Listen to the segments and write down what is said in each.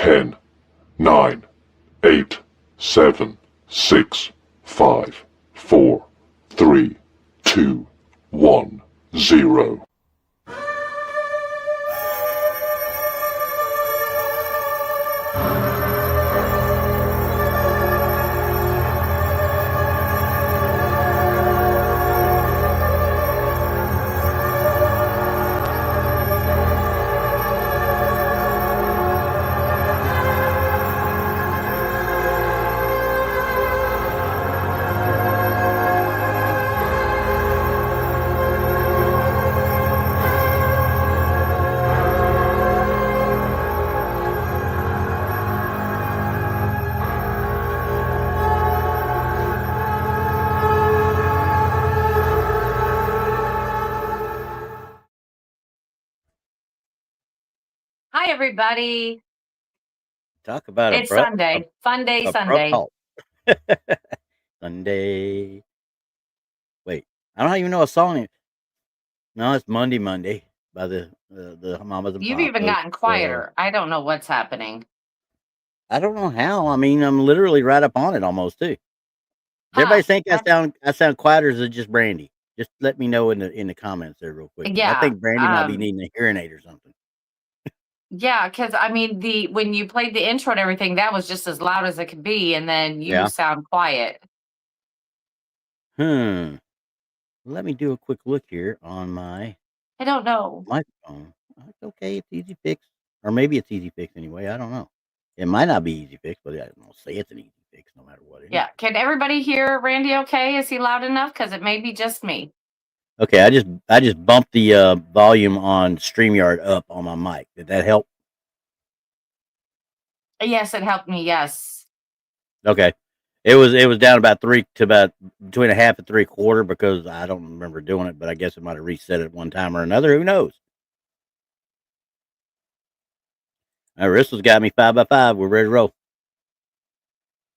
10, 9, 8, 7, 6, 5, 4, 3, 2, 1, 0. Hi, everybody. Talk about It's Sunday. Fun day Sunday. Sunday. Wait, I don't even know a song. No, it's Monday by the Mamas and You've Papas. even gotten quieter. I don't know what's happening. I don't know how. I mean, I'm literally right up on it almost too. Does everybody think I sound quieter, or is it just Brandi? Just let me know in the comments there real quick. Yeah, I think Brandi might be needing a hearing aid or something. Yeah, because I mean, when you played the intro and everything, that was just as loud as it could be, and then you sound quiet. Let me do a quick look here on my. I don't know. Microphone. Okay, it's easy fix, or maybe it's easy fix anyway. I don't know. It might not be easy fix, but I don't say it's an easy fix no matter what. Yeah. Can everybody hear Randy? Okay, is he loud enough? Because it may be just me. Okay, I just bumped the volume on StreamYard up on my mic. Did that help? Yes, it helped me. Yes. Okay, it was down about between 1/2 and 3/4 because I don't remember doing it, but I guess it might have reset it one time or another. Who knows? Russell's got me 5x5. We're ready to roll. Is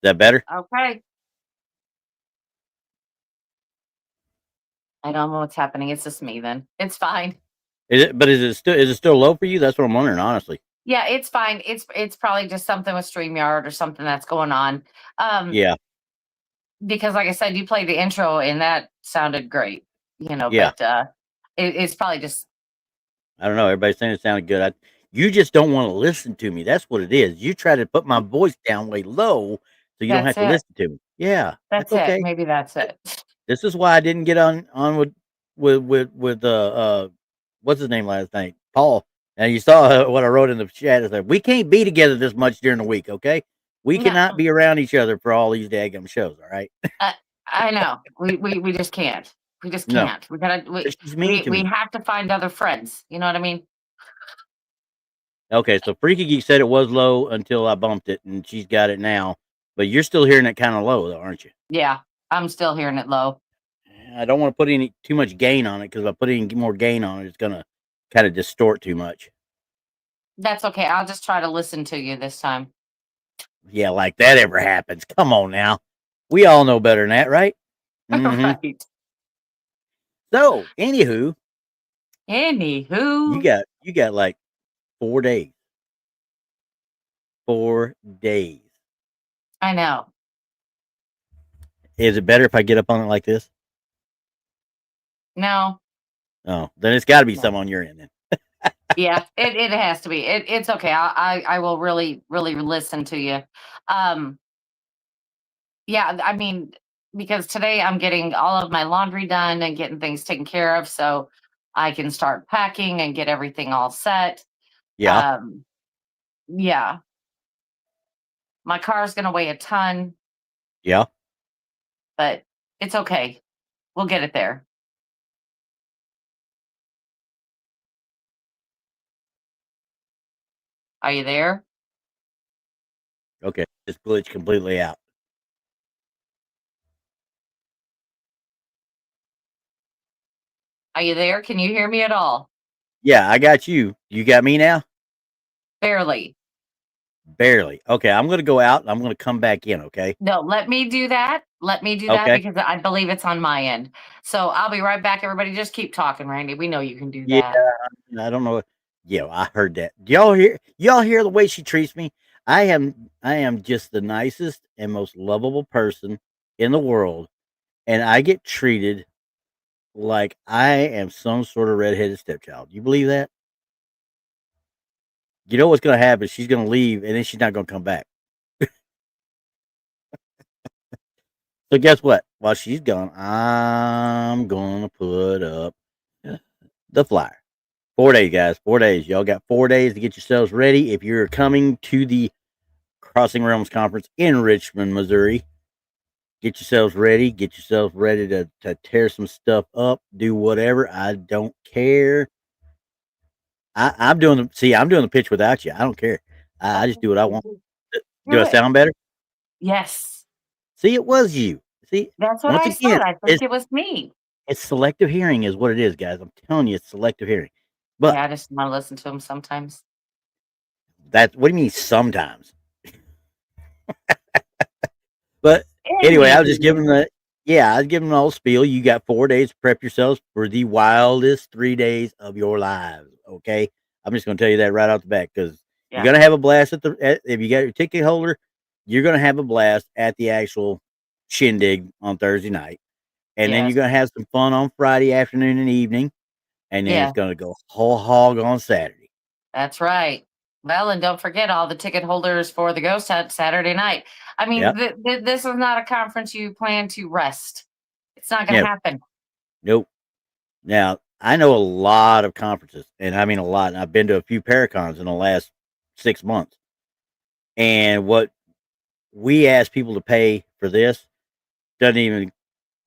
that better? Okay. I don't know what's happening. It's just me then. It's fine. Is it still low for you? That's what I'm wondering, honestly. Yeah, it's fine. It's probably just something with StreamYard or something that's going on. Yeah. Because like I said, you played the intro and that sounded great. Yeah. But it's probably just. I don't know. Everybody's saying it sounded good. You just don't want to listen to me. That's what it is. You try to put my voice down way low so you don't have to listen to me. Yeah, that's okay. It. Maybe that's it. This is why I didn't get on with what's his name last night, Paul. And you saw what I wrote in the chat. It's like, we can't be together this much during the week. Okay, we cannot be around each other for all these daggum shows. All right. I know. We just can't. We just can't. No. We have to find other friends. You know what I mean? Okay, so Freaky Geek said it was low until I bumped it, and she's got it now. But you're still hearing it kind of low, though, aren't you? Yeah, I'm still hearing it low. I don't want to put too much gain on it, because if I put any more gain on it, it's going to kind of distort too much. That's okay. I'll just try to listen to you this time. Yeah, like that ever happens. Come on now. We all know better than that, right? Mm-hmm. Right. So, anywho. You got like 4 days. 4 days. I know. Is it better if I get up on it like this? No. Oh, then it's got to be some on your end then. Yeah, it has to be. It's okay. I will really listen to you. Yeah, I mean, because today I'm getting all of my laundry done and getting things taken care of, so I can start packing and get everything all set. Yeah. Yeah. My car is going to weigh a ton. Yeah. But it's okay. We'll get it there. Are you there? Okay. Just glitched completely out. Are you there? Can you hear me at all? Yeah, I got you. You got me now? Barely. Okay, I'm going to go out and I'm going to come back in, okay? No, let me do that. That because I believe it's on my end. So I'll be right back, everybody. Just keep talking, Randy. We know you can do that. Yeah, I don't know. Yeah, I heard that. Do y'all hear? Y'all hear the way she treats me? I am just the nicest and most lovable person in the world, and I get treated like I am some sort of redheaded stepchild. You believe that? You know what's gonna happen? She's gonna leave, and then she's not gonna come back. So guess what? While she's gone, I'm gonna put up the flyer. 4 days, guys. 4 days. Y'all got 4 days to get yourselves ready. If you're coming to the Crossing Realms Conference in Richmond, Missouri, get yourselves ready. Get yourselves ready to tear some stuff up. Do whatever. I don't care. I'm doing the pitch without you. I don't care. I just do what I want. Do Do I it. sound better? Yes. See, it was you. See, That's what once I again, said. I think it was me. it's selective hearing, is what it is, guys. I'm telling you, it's selective hearing. But Yeah, I just want to listen to him sometimes. that's what do you mean sometimes? But anyway, I was just giving Anywho. I was giving them all spiel. You got 4 days to prep yourselves for the wildest 3 days of your lives. Okay, I'm just going to tell you that right off the bat because you're Yeah. going to have a blast if you got your ticket holder. You're going to have a blast at the actual shindig on Thursday night, and then you're Yes. going to have some fun on Friday afternoon and evening, and then Yeah. it's going to go whole hog on Saturday. That's right. Well, and don't forget all the ticket holders for the Ghost Hunt Saturday night. I mean, Yep. this is not a conference you plan to rest. It's not going Yeah. to happen. Nope. Now, I know a lot of conferences, and I mean a lot. And I've been to a few Paracons in the last 6 months. And what we ask people to pay for this doesn't even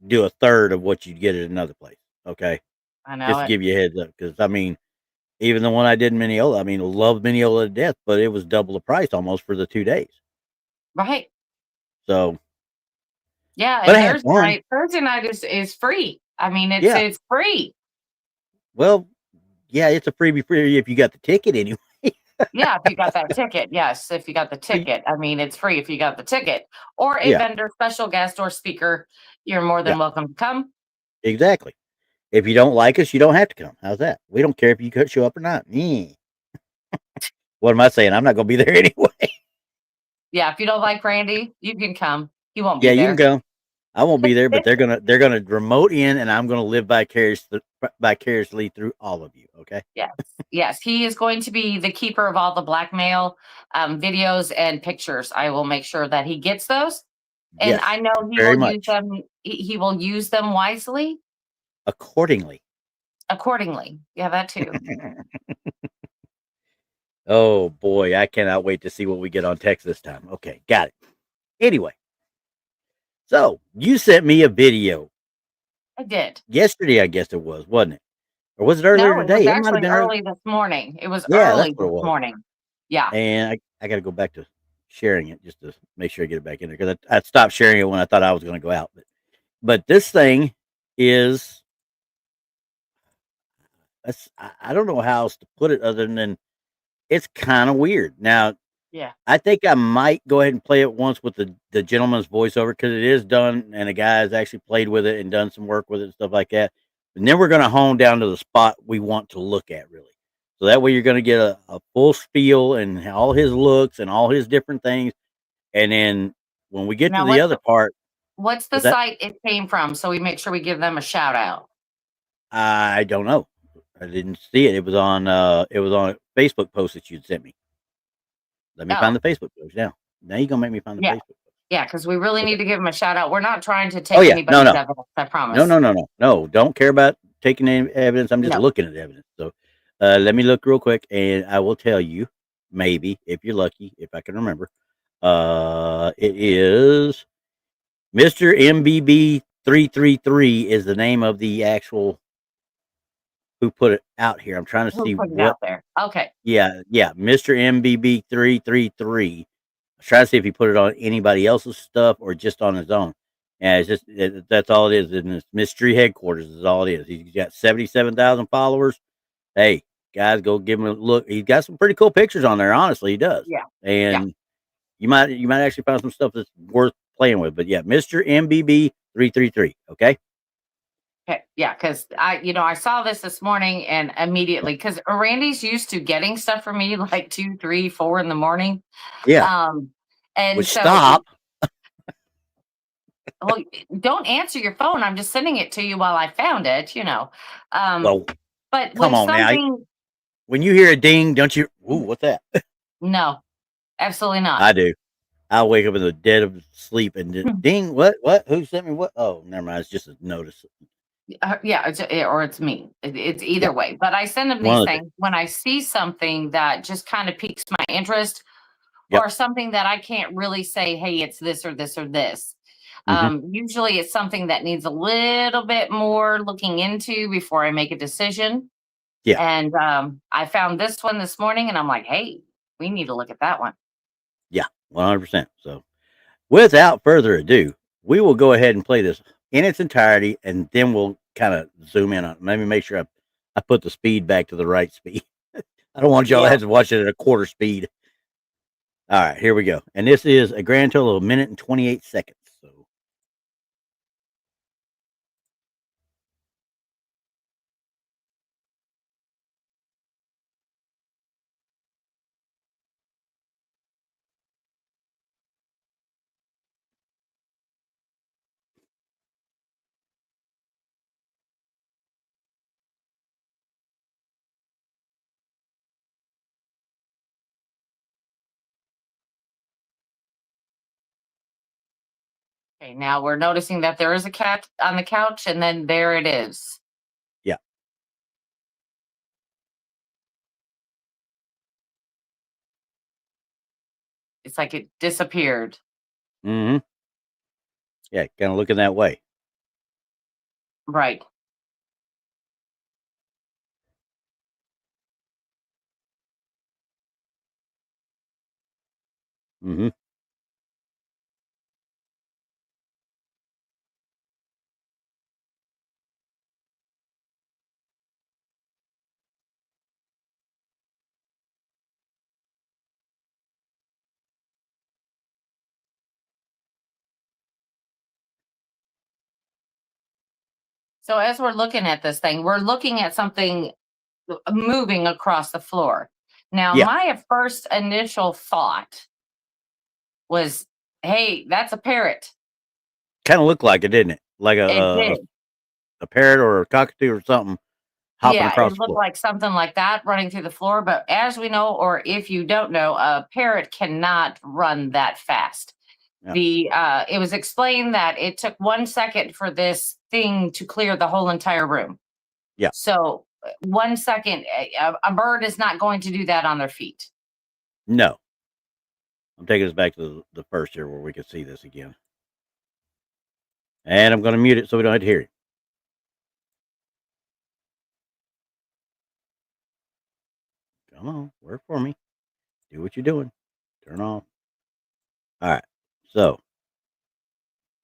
do a third of what you'd get at another place. Okay. I know Just to it. give you a heads up. Because, I mean, even the one I did in Mineola, I mean, loved Mineola to death, but it was double the price almost for the 2 days. Right. So, Yeah, but and I had fun. Thursday night is free. I mean, Yeah. it's free. Well, yeah, it's a freebie free if you got the ticket anyway. Yeah, if you got that ticket. Yes, if you got the ticket. I mean, it's free if you got the ticket. Or a Yeah. vendor, special guest, or speaker. You're more than Yeah. welcome to come. Exactly. If you don't like us, you don't have to come. How's that? We don't care if you could show up or not. What am I saying? I'm not going to be there anyway. Yeah, if you don't like Randy, you can come. He won't Yeah, be you there. can go. I won't be there, but they're gonna remote in, and I'm gonna live vicariously through all of you. Okay. Yes, yes, he is going to be the keeper of all the blackmail videos and pictures. I will make sure that he gets those, and Yes. I know he Very will use much. them. He will use them wisely, Accordingly. accordingly. Yeah, that too. Oh boy, I cannot wait to see what we get on text this time. Okay, got it. Anyway, so you sent me a video I did. yesterday, I guess it was, wasn't it? Or was it earlier No, it was today? It might have actually been early. early this morning. It was Yeah, that's early what it this was. morning. Yeah. And I got to go back to sharing it just to make sure I get it back in there because I stopped sharing it when I thought I was going to go out. But this thing is, I don't know how else to put it other than it's kind of weird. Now, Yeah. I think I might go ahead and play it once with the gentleman's voiceover because it is done and a guy has actually played with it and done some work with it and stuff like that. And then we're going to hone down to the spot we want to look at really. So that way you're going to get a full spiel and all his looks and all his different things. And then when we get to Now, the other part, what's the what's that? site it came from? So we make sure we give them a shout out. I don't know. I didn't see it. It was on a Facebook post that you'd sent me. Let me find the Facebook post now. Now you're gonna make me find the Yeah. Facebook post. Yeah, because we really Okay. need to give them a shout out. We're not trying to take Oh yeah, anybody's no. evidence, I promise. No. Don't care about taking any evidence. I'm just No. looking at evidence. So let me look real quick and I will tell you, maybe, if you're lucky, if I can remember. It is Mr. MBB 333 is the name of the actual who put it out here. I'm trying to Who see put it what. out there? Okay. Yeah, Mr. MBB 333. I was trying to see if he put it on anybody else's stuff or just on his own. And it's just that's all it is. And it's Mystery Headquarters is all it is. He's got 77,000 followers. Hey, guys, go give him a look. He's got some pretty cool pictures on there. Honestly, he does. Yeah. And you might actually find some stuff that's worth playing with. But yeah, Mr. MBB 333. Okay. Okay, yeah, because I saw this morning and immediately, because Randy's used to getting stuff for me like 2, 3, 4 in the morning. Yeah. And Which so, stop. well, don't answer your phone. I'm just sending it to you while I found it, Well, But come when on now. something, When you hear a ding, don't you? Ooh, what's that? no, absolutely not. I do. I'll wake up in the dead of sleep and just, ding. What? Who sent me what? Oh, never mind. It's just a notice. Yeah, or it's me. It's either Yeah. way. But I send them One these of the things when I see something that just kind of piques my interest, Yep. or something that I can't really say, hey, it's this or this or this. Mhm. Usually it's something that needs a little bit more looking into before I make a decision. Yeah. And I found this one this morning and I'm like, hey, we need to look at that one. Yeah, 100%. So, without further ado, we will go ahead and play this in its entirety, and then we'll kind of zoom in on it. Maybe make sure I put the speed back to the right speed. I don't want y'all to Yeah. have to watch it at a quarter speed. All right, here we go. And this is a grand total of a minute and 28 seconds. So, Okay, now we're noticing that there is a cat on the couch, and then there it is. yeah. It's like it disappeared. Mm-hmm. Yeah, kind of looking that way. Right. Mm-hmm. So as we're looking at this thing, we're looking at something moving across the floor. Now, Yeah, my first initial thought was, hey, that's a parrot. kind of looked like it, didn't it? Like It did. a parrot or a cockatoo or something hopping Yeah, across it the looked floor. like something like that running through the floor. But as we know, or if you don't know, a parrot cannot run that fast. Yeah. It was explained that it took 1 second for this thing to clear the whole entire room. Yeah. So 1 second, a bird is not going to do that on their feet. No. I'm taking us back to the first here where we can see this again. And I'm going to mute it so we don't have to hear it. Come on, work for me. Do what you're doing. Turn off. All right. So,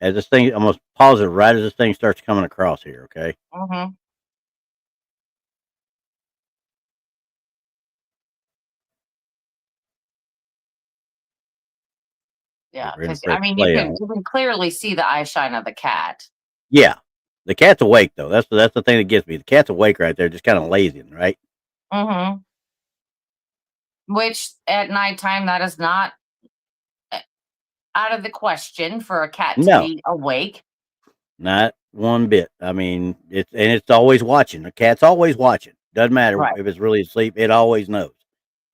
as this thing, I'm going to pause it right as this thing starts coming across here, okay? Mm-hmm. Yeah, We're going to because press you play on it. can clearly see the eye shine of the cat. Yeah. The cat's awake, though. That's the thing that gets me. The cat's awake right there, just kind of lazing, right? Mm-hmm. Which at nighttime, that is not out of the question for a cat to No, be awake. not one bit. I mean, it's always watching. The cat's always watching. Doesn't matter Right. if it's really asleep. It always knows.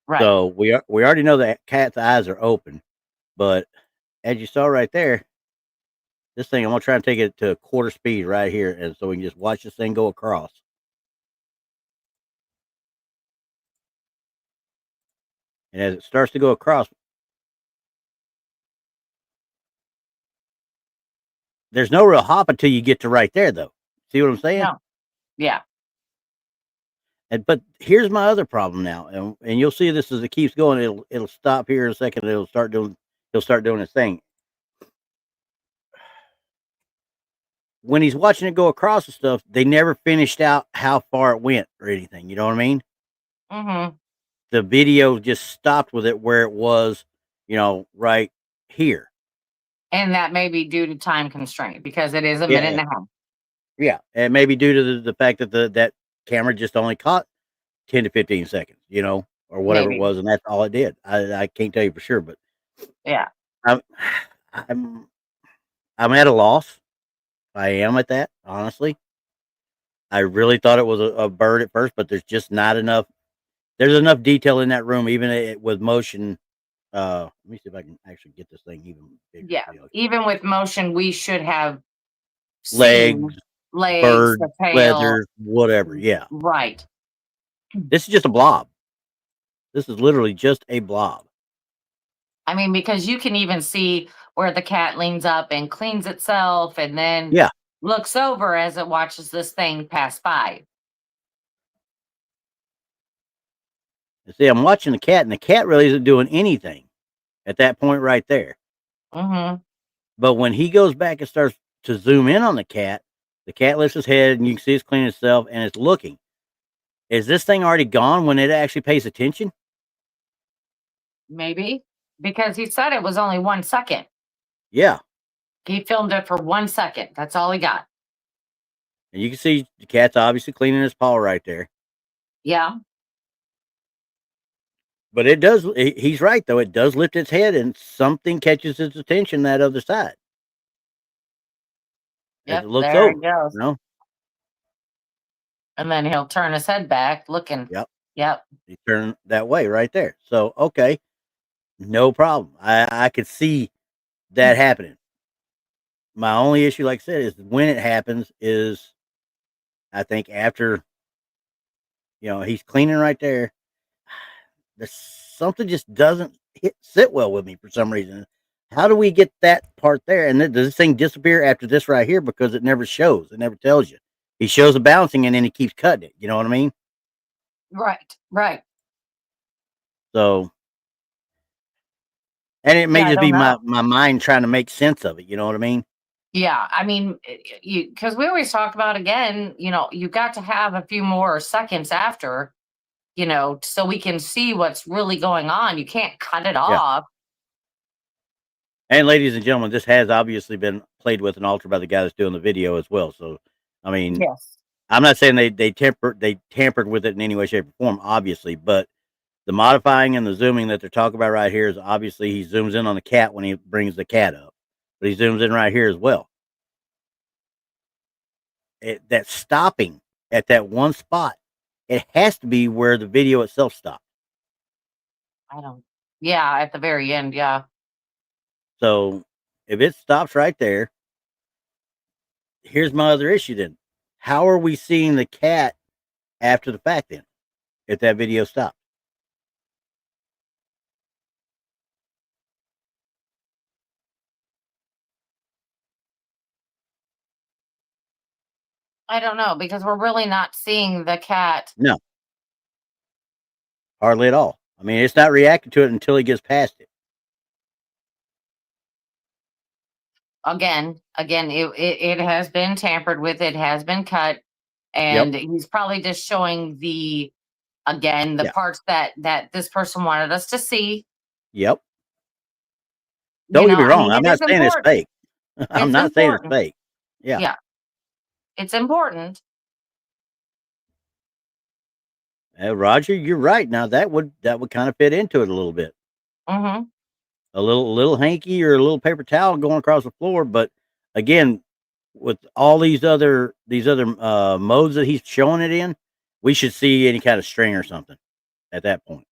Right. So we already know that cat's eyes are open, but as you saw right there, this thing I'm gonna try and take it to a quarter speed right here, and so we can just watch this thing go across. And as it starts to go across, there's no real hop until you get to right there, though. See what I'm saying? No. Yeah. But here's my other problem now, and you'll see this as it keeps going. It'll stop here in a second. He'll start doing his thing. When he's watching it go across and stuff, they never finished out how far it went or anything. You know what I mean? Mm-hmm. The video just stopped with it where it was, right here. And that may be due to time constraint because it is a Yeah, minute and a half. Yeah, and maybe due to the fact that that camera just only caught 10 to 15 seconds, or whatever it Maybe. was, and that's all it did. I can't tell you for sure, but Yeah. I'm I'm I'm at a loss. I am at that, honestly. I really thought it was a bird at first, but there's just not enough. There's enough detail in that room, even with motion. Let me see if I can actually get this thing even bigger. Yeah. Even with motion, we should have seen Legs, legs, bird, the tail. feathers, whatever. Yeah, Right. this is just a blob. This is literally just a blob. I mean, because you can even see where the cat leans up and cleans itself and then Yeah. looks over as it watches this thing pass by. You see, I'm watching the cat, and the cat really isn't doing anything at that point right there. Mm-hmm. But when he goes back and starts to zoom in on the cat lifts his head, and you can see it's cleaning itself, and it's looking. Is this thing already gone when it actually pays attention? Maybe. Because he said it was only 1 second. Yeah. He filmed it for 1 second. That's all he got. And you can see the cat's obviously cleaning his paw right there. Yeah. But it does, he's right, though. It does lift its head, and something catches its attention that other side. As Yep. it looks There over, it goes. And then he'll turn his head back looking. Yep. Yep. He turned that way right there. So, okay. No problem. I could see that happening. My only issue, like I said, is when it happens is I think after, he's cleaning right there. There's something just doesn't sit well with me for some reason. How do we get that part there? And does this thing disappear after this right here? Because it never shows. It never tells you. He shows the bouncing and then he keeps cutting it. You know what I mean? Right. Right. So, and it may Yeah, I just don't be know. my mind trying to make sense of it. You know what I mean? Yeah, I mean, because we always talk about, again, you got to have a few more seconds after, so we can see what's really going on. You can't cut it Yeah. off. And ladies and gentlemen, this has obviously been played with and altered by the guy that's doing the video as well. So, I mean, Yes. I'm not saying they tampered with it in any way, shape, or form, obviously, but the modifying and the zooming that they're talking about right here is obviously he zooms in on the cat when he brings the cat up, but he zooms in right here as well. That stopping at that one spot, it has to be where the video itself stopped. I don't. Yeah, at the very end. Yeah. So if it stops right there, here's my other issue then. How are we seeing the cat after the fact then, if that video stopped? I don't know, because we're really not seeing the cat. No. Hardly at all. I mean, it's not reacting to it until he gets past it. Again, it has been tampered with. It has been cut. And he's probably just showing the parts that this person wanted us to see. Yep. Don't get me wrong. I'm not saying it's fake. I'm not saying it's fake. Yeah. Yeah. It's important. Roger, you're right. Now that would kind of fit into it a little bit. Mm-hmm. A little hanky or a little paper towel going across the floor, but again, with all these other modes that he's showing it in, we should see any kind of string or something at that point.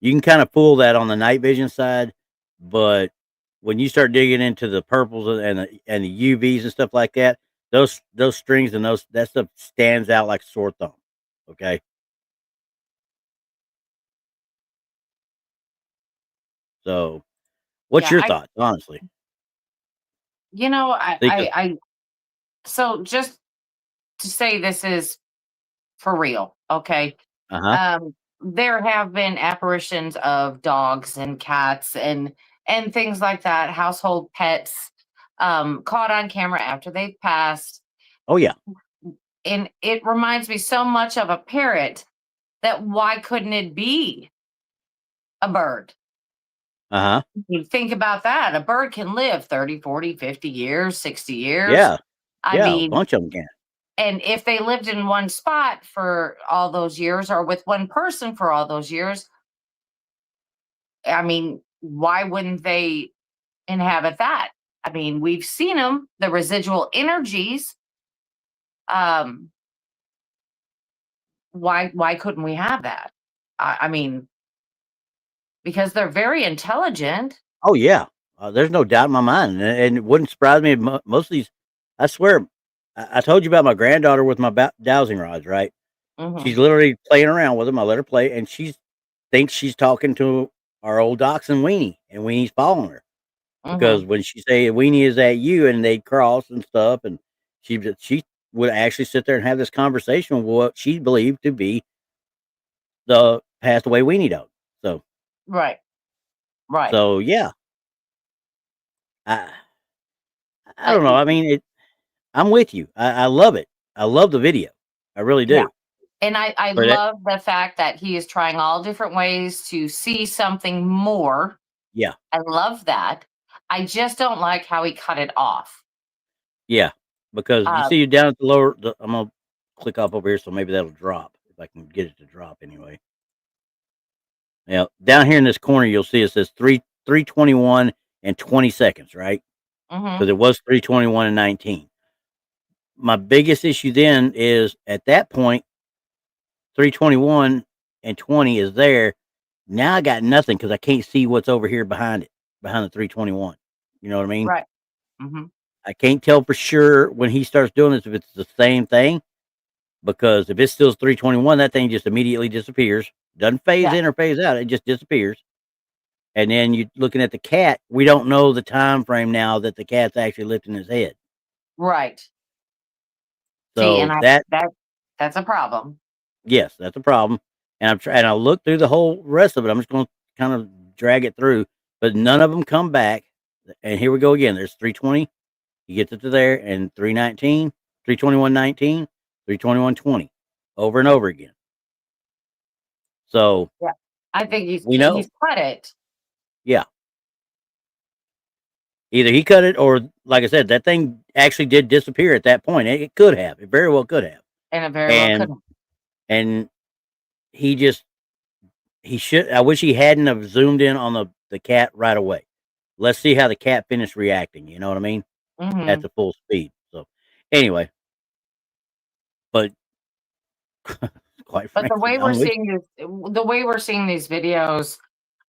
You can kind of fool that on the night vision side, but when you start digging into the purples and the UVs and stuff like that, those strings and that stuff stands out like a sore thumb. Okay. So, what's your thoughts, honestly? So just to say this is for real, okay? There have been apparitions of dogs and cats and things like that, household pets, caught on camera after they've passed. Oh yeah. And it reminds me so much of a parrot that why couldn't it be a bird? You think about that. A bird can live 30, 40, 50 years, 60 years. Yeah. I Yeah, a mean, bunch of them can. and if they lived in one spot for all those years or with one person for all those years, I mean, why wouldn't they inhabit that? I mean, we've seen them, the residual energies. Why couldn't we have that? I mean, because they're very intelligent. Oh yeah, there's no doubt in my mind, and it wouldn't surprise me. If most of these, I swear, I told you about my granddaughter with my dowsing rods, right? She's Mhm, literally playing around with them. I let her play, and she thinks she's talking to our old dachshund Weenie, and Weenie's following her because mhm. when she say Weenie is at you, and they cross and stuff, and she would actually sit there and have this conversation with what she believed to be the passed away Weenie dog. So Right, right. so yeah, I I Uh, don't know. I mean, I'm with you. I love it. I love the video. I really yeah, do. and I But love the fact that he is trying all different ways to see something more. yeah, I love that. I just don't like how he cut it off. yeah. Because you Um, see, you down at the lower. I'm gonna click off over here, so maybe that'll drop if I can get it to drop anyway. Yeah, down here in this corner, you'll see it says 3:21 and 20 seconds, right? Because mhm, it was 3:21 and 19. My biggest issue then is at that point, 3:21 and 20 is there. Now I got nothing because I can't see what's over here behind it, behind the 3:21. You know what I mean? right. Mhm. I can't tell for sure when he starts doing this if it's the same thing because if it's still 3:21, that thing just immediately disappears. Doesn't phase Yeah, in or phase out. It just disappears. And then you looking at the cat, we don't know the time frame now that the cat's actually lifting his head. right. See, and So that that's a problem. yes, that's a problem. And I'm trying. I look through the whole rest of it. I'm just going to kind of drag it through, but none of them come back. And here we go again. There's 3:20. He gets it to there, and 3:19, 3:21:19, 3:21:20, over and over again. So Yeah. I think we he's know, cut it yeah, either he cut it or, like I said, that thing actually did disappear at that point. It could have. It very well could have. and it very well could And have. and he just he should. I wish he hadn't have zoomed in on the cat right away. Let's see how the cat finished reacting. You know what I mean? At Mhm. the full speed. So anyway, but quite But frankly, I'm with you. the way we're seeing these videos,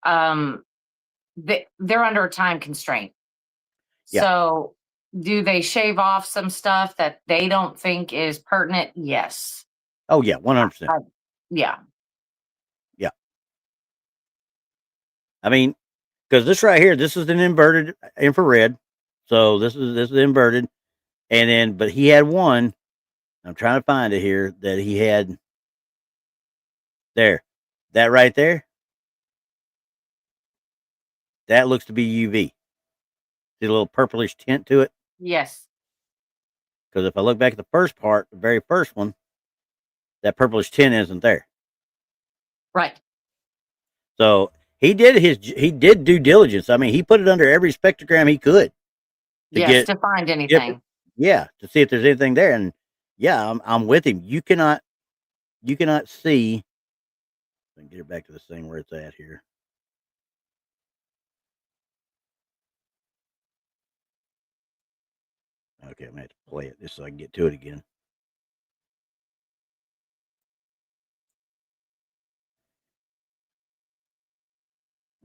um, they're under a time constraint. Yeah. So, do they shave off some stuff that they don't think is pertinent? Yes. Oh yeah, 100%. Uh, yeah. Yeah. I mean, because this right here, this is an inverted infrared. So this is inverted, and then but he had one. I'm trying to find it here that he had there. That right there, that looks to be UV. See a little purplish tint to it. Yes. Because if I look back at the first part, the very first one, that purplish tint isn't there. Right. So he did due diligence. I mean, he put it under every spectrogram he could to Yes. get To find different, anything. yeah, to see if there's anything there. And yeah, I'm with him. You cannot see. I can get it back to the same where it's at here. Okay, I'm gonna have to play it just so I can get to it again.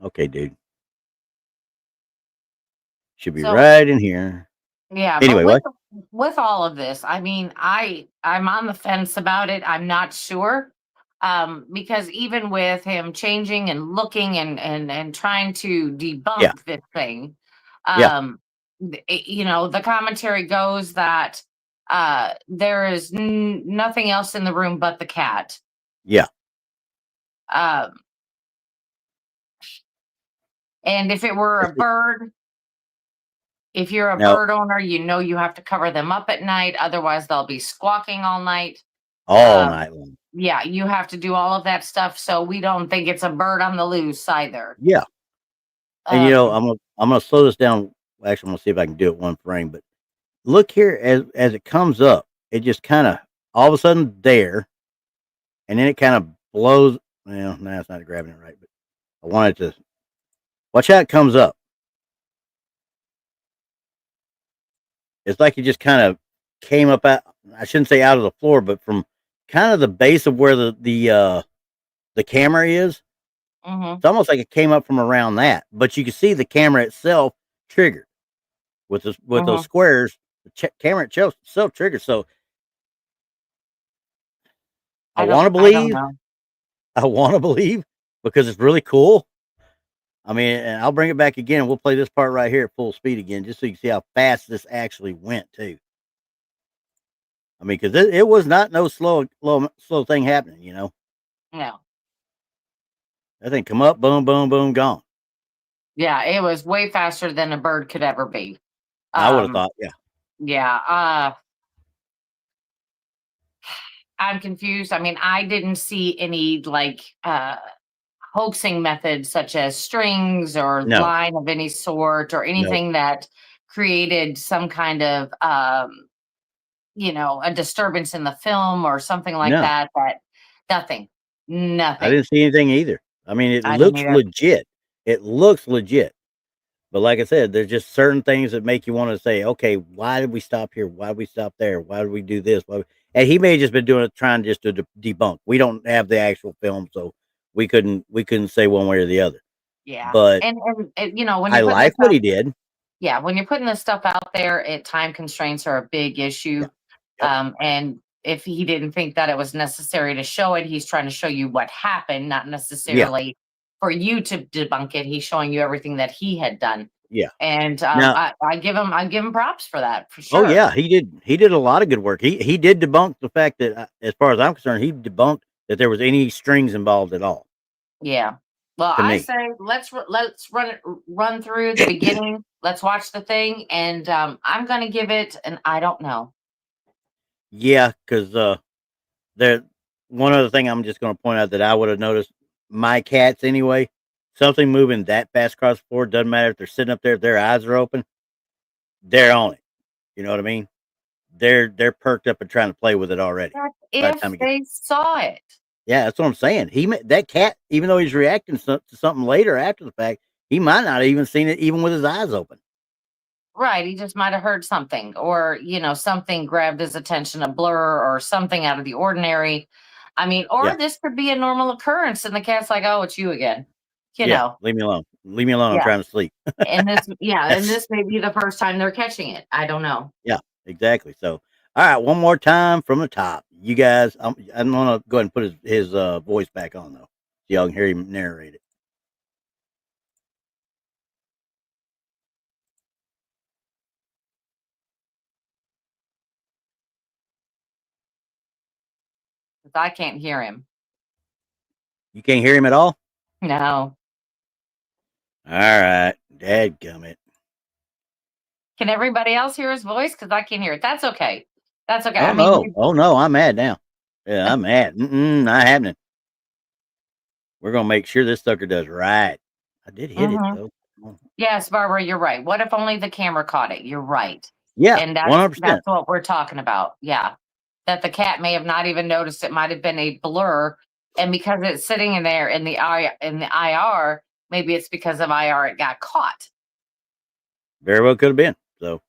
Okay, dude. Should be So, right in here. yeah, but Anyway, what? with all of this, I mean, I'm on the fence about it. I'm not sure. Because even with him changing and looking and trying to Yeah, debunk this thing, yeah, you know, the commentary goes that there is nothing else in the room but the cat. yeah. Um, and if it were a bird, if you're a Now, bird owner, you know you have to cover them up at night, otherwise they'll be squawking all night. all Um, night long. yeah, you have to do all of that stuff, so we don't think it's a bird on the loose either. Yeah, and Um, I'm gonna slow this down. Actually, I'm gonna see if I can do it one frame, but look here as it comes up. It just kind of all of a sudden there, and then it kind of blows. Well, no, it's not grabbing it right, but I wanted to watch how it comes up. It's like it just kind of came up out. I shouldn't say out of the floor, but from kind of the base of where the camera is. It's almost like it came up from around that, but you can see the camera itself triggered with those squares. The camera itself triggered. So I want to believe. I want to believe because it's really cool. I mean, and I'll bring it back again. We'll play this part right here at full speed again, just so you can see how fast this actually went too. I mean, because it was not no slow thing happening, you know. No. That thing come up, boom, boom, boom, gone. Yeah, it was way faster than a bird could ever be. I would have thought, yeah. Yeah. I'm confused. I mean, I didn't see any like hoaxing methods such as strings or line of any sort or anything that created some kind of a disturbance in the film or something like that. Nothing. I didn't see anything either. I mean, it looks legit. It looks legit. But like I said, there's just certain things that make you want to say, okay, why did we stop here? Why did we stop there? Why did we do this? And he may have just been doing it, trying just to debunk. We don't have the actual film, so we couldn't say one way or the other. Yeah. But and when I like what he did. Yeah, when you're putting this stuff out there, time constraints are a big issue. Yep. And if he didn't think that it was necessary to show it, he's trying to show you what happened, not necessarily for you to debunk it. He's showing you everything that he had done. Yeah. And I give him props for that, for sure. Oh yeah, he did a lot of good work. He did debunk the fact that, as far as I'm concerned, he debunked that there was any strings involved at all. Yeah. Well, I say let's run through the beginning. Let's watch the thing, and I'm going to give it an I don't know. Yeah, because there. One other thing I'm just going to point out that I would have noticed, my cats anyway, something moving that fast across the floor, doesn't matter if they're sitting up there, if their eyes are open, they're on it. You know what I mean? They're perked up and trying to play with it already. If they saw it. Yeah, that's what I'm saying. That cat, even though he's reacting to something later after the fact, he might not have even seen it, even with his eyes open. Right, he just might have heard something, or something grabbed his attention, a blur or something out of the ordinary. I mean, or this could be a normal occurrence, and the cat's like, "Oh, it's you again." You know, leave me alone. Leave me alone. I'm trying to sleep. and this may be the first time they're catching it. I don't know. Yeah, exactly. So, all right, one more time from the top. You guys, I'm gonna go ahead and put his voice back on though, so y'all can hear him narrate it. I can't hear him. You can't hear him at all? No. All right, dadgummit. Can everybody else hear his voice? Because I can't hear it. That's okay. That's okay. Oh no, I'm mad now. Yeah, I'm mad. Not happening. We're gonna make sure this sucker does right. I did hit it though. Yes, Barbara, you're right. What if only the camera caught it? You're right. Yeah, and 100%. That's what we're talking about. Yeah, that the cat may have not even noticed. It might have been a blur, and because it's sitting in there in the IR, maybe it's because of IR it got caught. Very well could have been. So,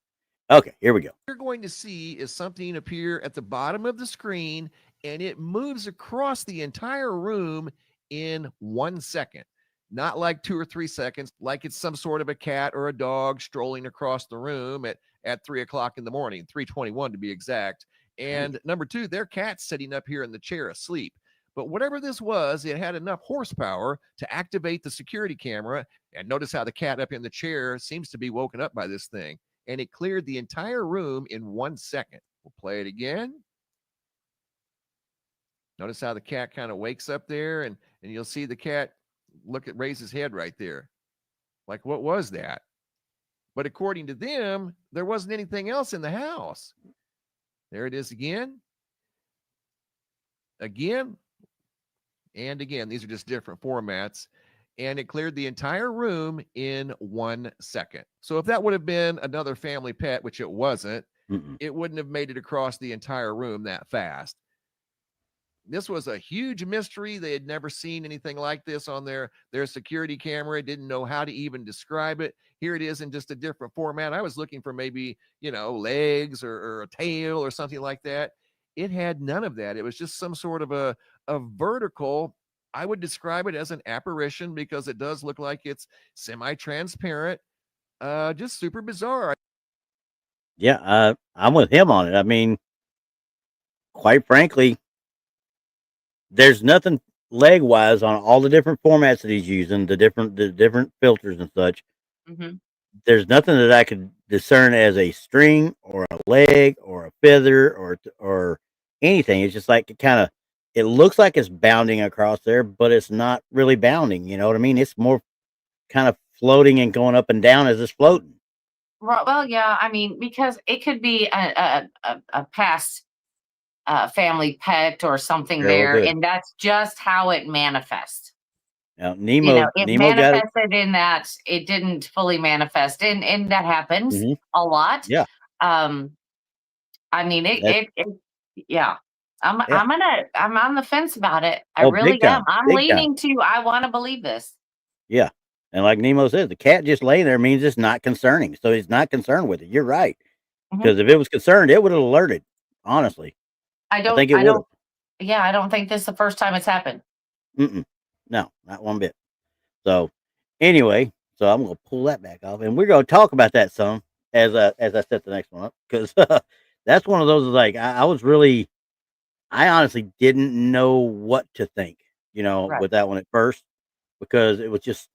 okay, here we go. What you're going to see is something appear at the bottom of the screen, and it moves across the entire room in 1 second. Not like 2 or 3 seconds, like it's some sort of a cat or a dog strolling across the room at 3 o'clock in the morning, 3:21 to be exact. And number two, their cat's sitting up here in the chair asleep. But whatever this was, it had enough horsepower to activate the security camera. And notice how the cat up in the chair seems to be woken up by this thing. And it cleared the entire room in 1 second. We'll play it again. Notice how the cat kind of wakes up there, and you'll see the cat raise his head right there. Like, what was that? But according to them, there wasn't anything else in the house. There it is again. Again. And again. These are just different formats. And it cleared the entire room in 1 second. So if that would have been another family pet, which it wasn't, it wouldn't have made it across the entire room that fast. This was a huge mystery. They had never seen anything like this on their security camera, didn't know how to even describe it. Here it is in just a different format. I was looking for maybe, legs or a tail or something like that. It had none of that. It was just some sort of a vertical. I would describe it as an apparition because it does look like it's semi-transparent. Just super bizarre. Yeah, I'm with him on it. I mean, quite frankly, there's nothing leg wise on all the different formats that he's using, the different filters and such. There's nothing that I could discern as a string or a leg or a feather or anything. It's just like it looks like it's bounding across there, but it's not really bounding. You know what I mean? It's more kind of floating and going up and down as it's floating. Well, yeah, I mean, because it could be a past family pet or something there, and that's just how it manifests. Now, Nemo got it. Manifested in that it didn't fully manifest, and that happens a lot. Yeah. I mean, yeah. I'm on the fence about it. I really am. I'm leaning to I want to believe this. Yeah. And like Nemo says, the cat just laying there means it's not concerning. So he's not concerned with it. You're right. Because if it was concerned, it would have alerted. Honestly. I think it would have. Yeah, I don't think this is the first time it's happened. No, not one bit. So anyway, I'm going to pull that back off. And we're going to talk about that some as I set the next one up. Because that's one of those like I honestly didn't know what to think, with that one at first. Because it was just,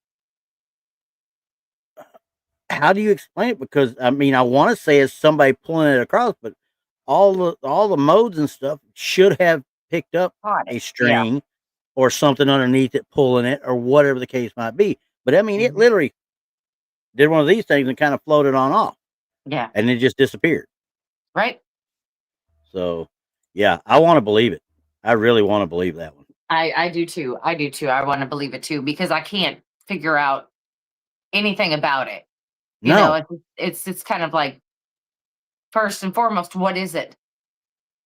how do you explain it? Because I mean, I want to say it's somebody pulling it across, but all the modes and stuff should have picked up a string or something underneath it, pulling it, or whatever the case might be. But I mean, it literally did one of these things and kind of floated on off. Yeah, and it just disappeared. Right. So, yeah, I want to believe it. I really want to believe that one. I do too. I want to believe it too because I can't figure out anything about it. You know, it's kind of like first and foremost, what is it?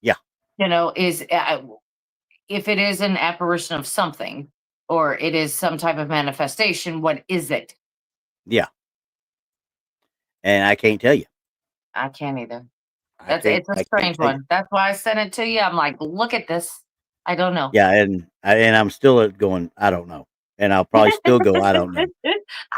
Yeah. Is if it is an apparition of something or it is some type of manifestation, what is it? Yeah. And I can't tell you. I can't either. It's a strange one. That's why I sent it to you. I'm like, look at this. I don't know. Yeah, and I'm still going, I don't know. And I'll probably still go, I don't know.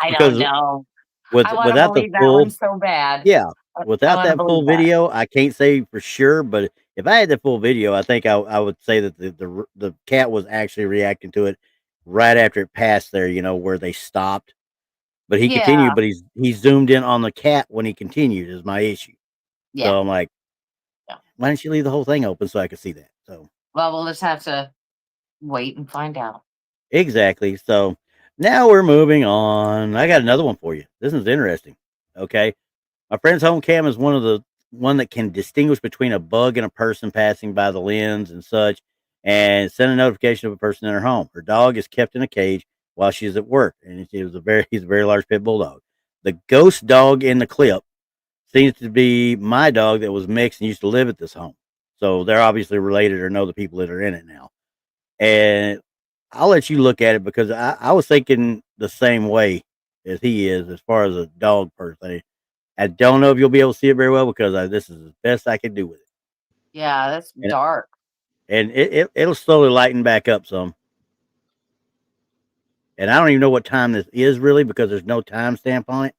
I don't know. Without the full, that one so bad. Yeah. Without that full video, I can't say for sure. But if I had the full video, I think I would say that the cat was actually reacting to it right after it passed there, where they stopped. But he continued, but he zoomed in on the cat when he continued is my issue. Yeah. So I'm like, why didn't you leave the whole thing open so I could see that? So we'll just have to wait and find out. Exactly. So now we're moving on. I got another one for you. This is interesting. Okay. My friend's home cam is one that can distinguish between a bug and a person passing by the lens and such, and send a notification of a person in her home. Her dog is kept in a cage while she's at work, and he's a very large pit bulldog. The ghost dog in the clip seems to be my dog that was mixed and used to live at this home. So they're obviously related or know the people that are in it now. And I'll let you look at it because I was thinking the same way as he is as far as a dog person. I don't know if you'll be able to see it very well because this is the best I can do with it. Yeah, that's dark. And it'll slowly lighten back up some. And I don't even know what time this is really because there's no timestamp on it.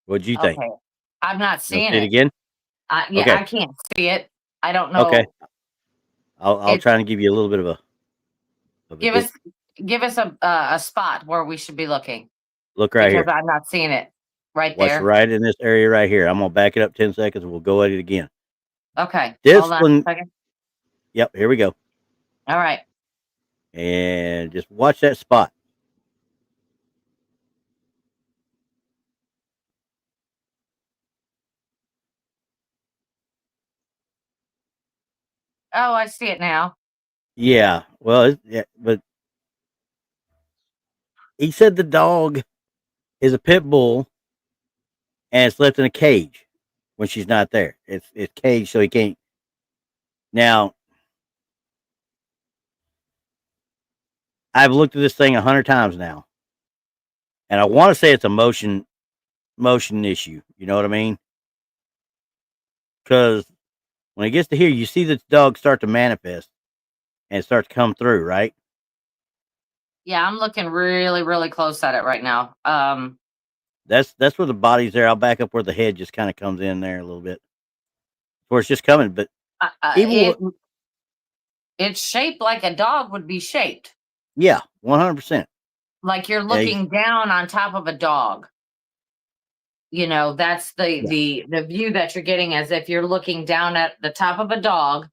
What'd you think? Okay. I'm not seeing it again. Okay. I can't see it. I don't know. Okay. I'll try and give you a little bit of a give us a spot where we should be looking. Look right here. Because I'm not seeing it. Right Watch there. right in this area right here. I'm gonna back it up 10 seconds and we'll go at it again. Okay. This Hold on one, a second. yep, here we go. All right. And just watch that spot. Oh, I see it now. Yeah, well, yeah, but he said the dog is a pit bull and it's left in a cage when she's not there. It's caged so he can't. Now, I've looked at this thing 100 times now, and I want to say it's a motion issue. You know what I mean? Because when it gets to here, you see the dog start to manifest and start to come through, right? Yeah, I'm looking really, really close at it right now. That's where the body's there. I'll back up where the head just kind of comes in there a little bit, where it's just coming. But even it's shaped like a dog would be shaped. Yeah, 100%. Like you're looking down on top of a dog. You know, that's the view that you're getting, as if you're looking down at the top of a dog,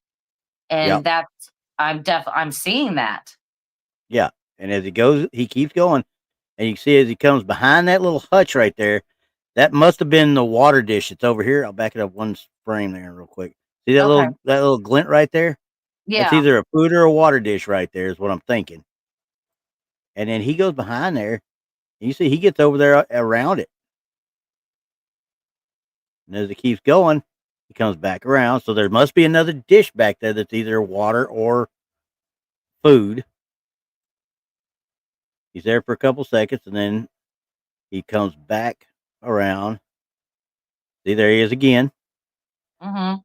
and that's I'm seeing that. Yeah, and as he keeps going, and you can see as he comes behind that little hutch right there, that must have been the water dish that's over here. I'll back it up one frame there real quick. See that little glint right there? Yeah, it's either a food or a water dish right there is what I'm thinking. And then he goes behind there, and you see he gets over there around it. And as it keeps going, he comes back around. So there must be another dish back there that's either water or food. He's there for a couple seconds, and then he comes back around. See, there he is again. Mm-hmm.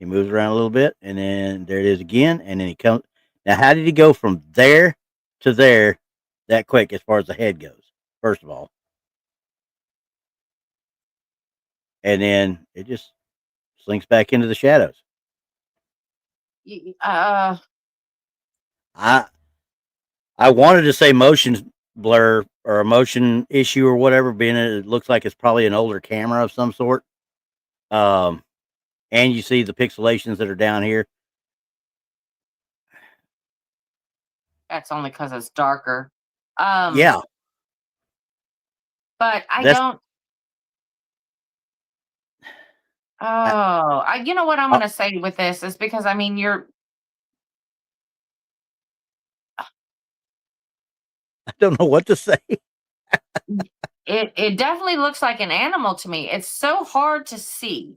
He moves around a little bit, and then there it is again. And then he comes. Now, how did he go from there to there that quick as far as the head goes, first of all? And then it just slinks back into the shadows. I wanted to say motion blur or a motion issue or whatever, being it looks like it's probably an older camera of some sort. And you see the pixelations that are down here. That's only because it's darker. Yeah. But I don't. Oh, you know what I'm going to say with this is because, I mean, I don't know what to say. It definitely looks like an animal to me. It's so hard to see,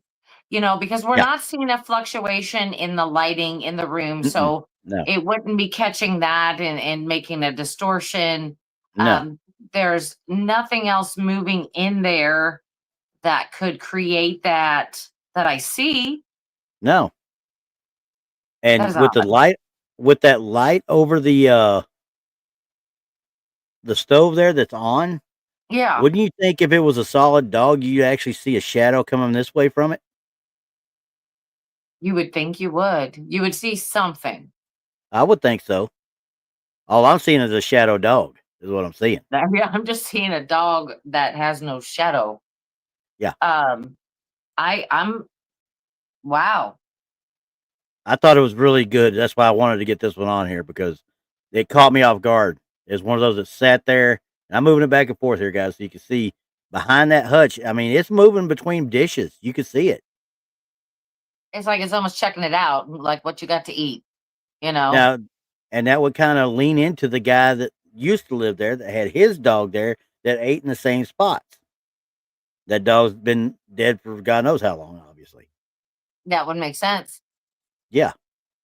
you know, because we're not seeing a fluctuation in the lighting in the room. So it wouldn't be catching that and making a distortion. No. There's nothing else moving in there that could create that I see. No. And with that light over the stove there that's on. Yeah. Wouldn't you think if it was a solid dog, you'd actually see a shadow coming this way from it? You would think you would. You would see something. I would think so. All I'm seeing is a shadow dog, is what I'm seeing. Yeah, I'm just seeing a dog that has no shadow. Yeah. I'm wow. I thought it was really good. That's why I wanted to get this one on here, because it caught me off guard. It's one of those that sat there. And I'm moving it back and forth here, guys, so you can see behind that hutch. I mean, it's moving between dishes. You can see it. It's like it's almost checking it out, like what you got to eat, you know. Now, and that would kind of lean into the guy that used to live there, that had his dog there, that ate in the same spots. That dog's been dead for God knows how long, obviously. That would make sense. Yeah.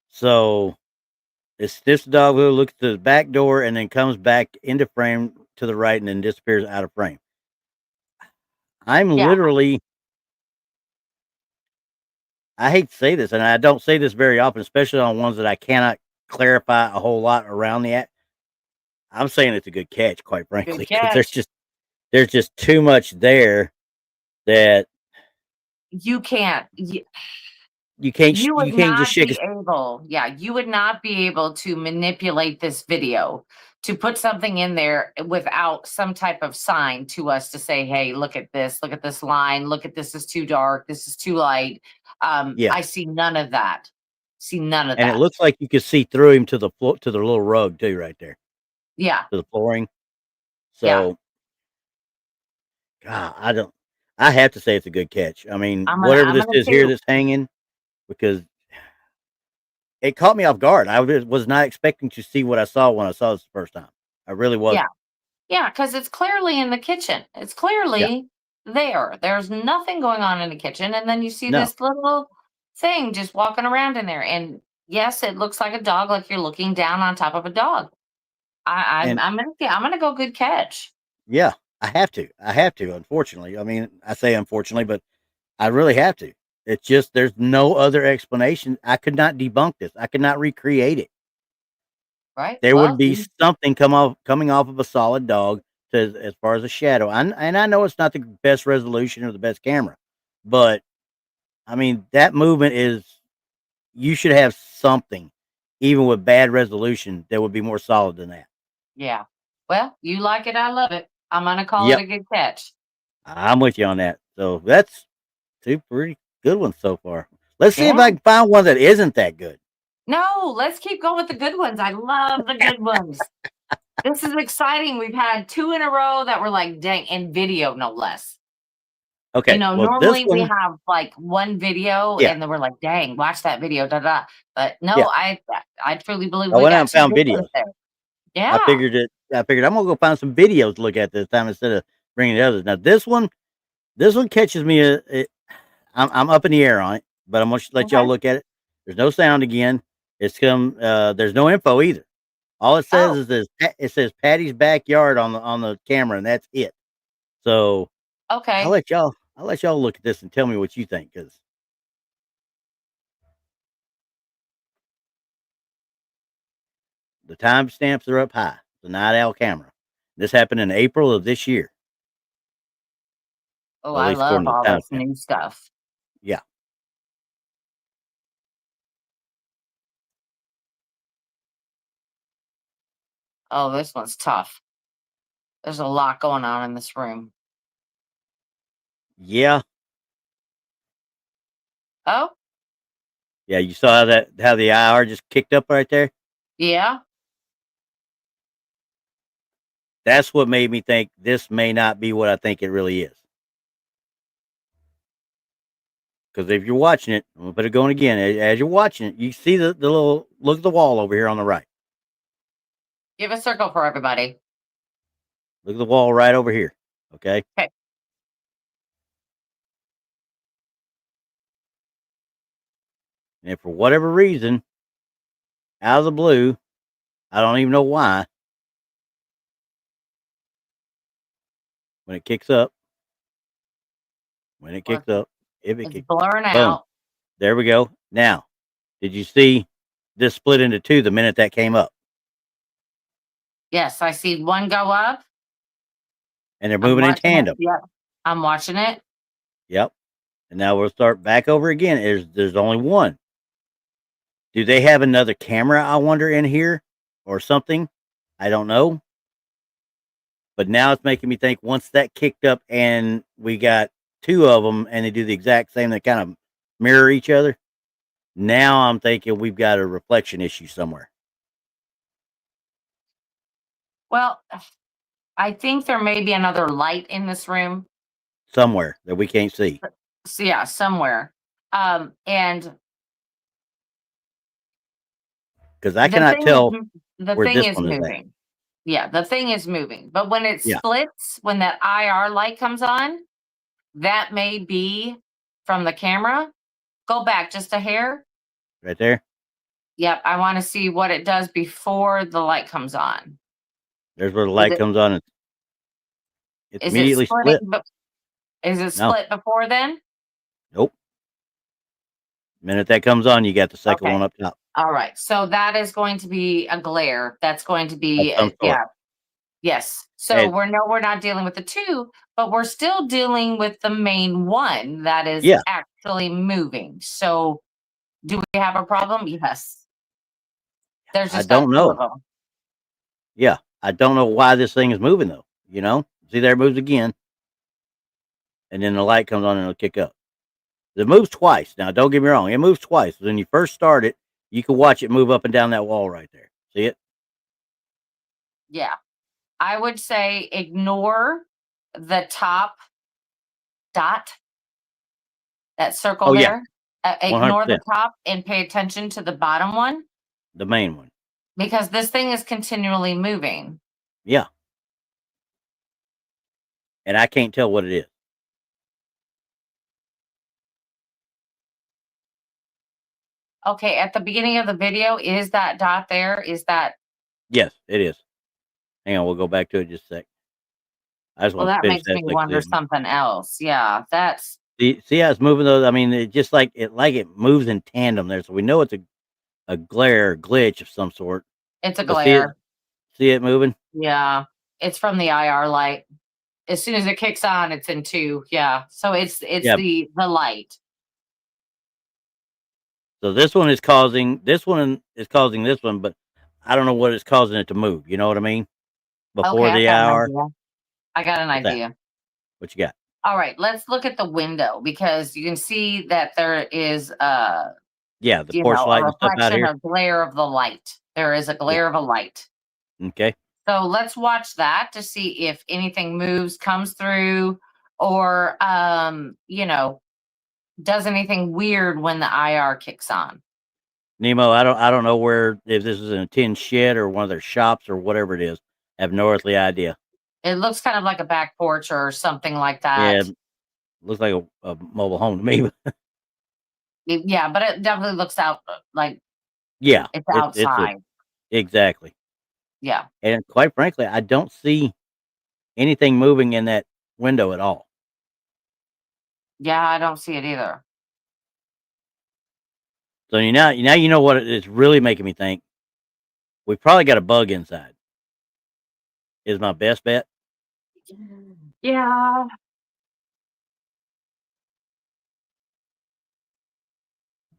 So it's this dog who looks to the back door and then comes back into frame to the right and then disappears out of frame. I'm literally, I hate to say this, and I don't say this very often, especially on ones that I cannot clarify a whole lot around the act. I'm saying it's a good catch, quite frankly, because there's just too much there that you can't. You can't just shake it. You would not be able to manipulate this video to put something in there without some type of sign to us to say, hey, look at this line, look at this is too dark, this is too light. Yeah. I see none of that. And it looks like you could see through him to the floor, to the little rug too, right there. Yeah. To the flooring. So, God, I have to say it's a good catch. I mean, whatever this is here that's hanging, because it caught me off guard. I was not expecting to see what I saw when I saw this the first time. I really wasn't. Yeah, because it's clearly in the kitchen. It's clearly there. There's nothing going on in the kitchen. And then you see this little thing just walking around in there. And yes, it looks like a dog, like you're looking down on top of a dog. I'm gonna go good catch. Yeah, I have to. Unfortunately, I mean, I say unfortunately, but I really have to. It's just there's no other explanation. I could not debunk this. I could not recreate it. Right. There would be something coming off of a solid dog as far as a shadow. And I know it's not the best resolution or the best camera, but I mean that movement is. You should have something, even with bad resolution, that would be more solid than that. Yeah. Well, you like it, I love it. I'm gonna call it a good catch. I'm with you on that. So that's 2 pretty good ones so far. Let's see if I can find one that isn't that good. No, let's keep going with the good ones. I love the good ones. This is exciting. We've had 2 in a row that were like, dang, in video, no less. Okay. You know, normally we have like one video and then we're like, dang, watch that video, But no, I truly believe I went out and found videos. There. Yeah. I figured I'm gonna go find some videos to look at this time instead of bringing the others. Now this one catches me. I'm up in the air on it, but I'm gonna let y'all look at it. There's no sound again. It's there's no info either. All it says is this. It says Patty's backyard on the camera, and that's it. So I'll let y'all look at this and tell me what you think, because the timestamps are up high. The Night Owl camera. This happened in April of this year. Oh, I love all this new stuff. Yeah. Oh, this one's tough. There's a lot going on in this room. Yeah. Oh? Yeah, you saw how the IR just kicked up right there? Yeah. That's what made me think this may not be what I think it really is. Because if you're watching it, I'm going to put it going again. As you're watching it, you see the little, look at the wall over here on the right. Give a circle for everybody. Look at the wall right over here. Okay. Okay. And if for whatever reason, out of the blue, I don't even know why, when it kicks up, it's blurring out. There we go. Now, did you see this split into 2 the minute that came up? Yes, I see one go up. And they're moving in tandem. Yep. I'm watching it. Yep. And now we'll start back over again. There's only one. Do they have another camera, I wonder, in here or something? I don't know. But now it's making me think once that kicked up and we got 2 of them and they do the exact same, they kind of mirror each other. Now I'm thinking we've got a reflection issue somewhere. Well, I think there may be another light in this room. Somewhere that we can't see. So yeah, somewhere. And because I cannot tell the thing is moving. Yeah, the thing is moving. But when it splits, when that IR light comes on, that may be from the camera. Go back just a hair. Right there? Yep, I want to see what it does before the light comes on. There's where the light comes on. It's immediately split. Is it split before then? Nope. The minute that comes on, you got the second one up top. All right. So that is going to be a glare. That's going to be yes. So we're not dealing with the 2, but we're still dealing with the main one that is actually moving. So do we have a problem? Yes. There's just I don't know. them. Yeah. I don't know why this thing is moving though. You know, see there it moves again, and then the light comes on and it'll kick up. It moves twice. Now, don't get me wrong, it moves twice. When you first start it, you can watch it move up and down that wall right there. See it? Yeah. I would say ignore the top dot, that circle Oh, yeah. there. Ignore the 100%. top and pay attention to the bottom one. The main one. Because this thing is continually moving. Yeah. And I can't tell what it is. Okay, at the beginning of the video, is that dot there? Is that? Yes, it is. Hang on, we'll go back to it just a sec. I just Well, want to that finish makes that. me wonder something else. Yeah, that's. See how it's moving though? I mean, it just like it moves in tandem there, so we know it's a glare glitch of some sort. It's a But glare. see it moving? Yeah, it's from the IR light. As soon as it kicks on, it's in 2. Yeah, so it's the light. So this one is causing this one, but I don't know what is causing it to move. You know what I mean? Before Okay, the hour. I got an What's that? idea. What you got? All right, let's look at the window because you can see that there is Yeah, the porch light a and stuff out reflection here. or glare of the light. There is a glare of a light. Okay. So let's watch that to see if anything moves, comes through, or does anything weird when the IR kicks on. Nemo, I don't know where, if this is in a tin shed or one of their shops or whatever it is. I have no earthly idea. It looks kind of like a back porch or something like Yeah, that. looks like a mobile home to me. Yeah, but it definitely looks out like Yeah, it's outside. Exactly. Yeah. And quite frankly, I don't see anything moving in that window at all. Yeah, I don't see it either. So now you know what it's really making me think. We probably got a bug inside. Is my best bet. Yeah.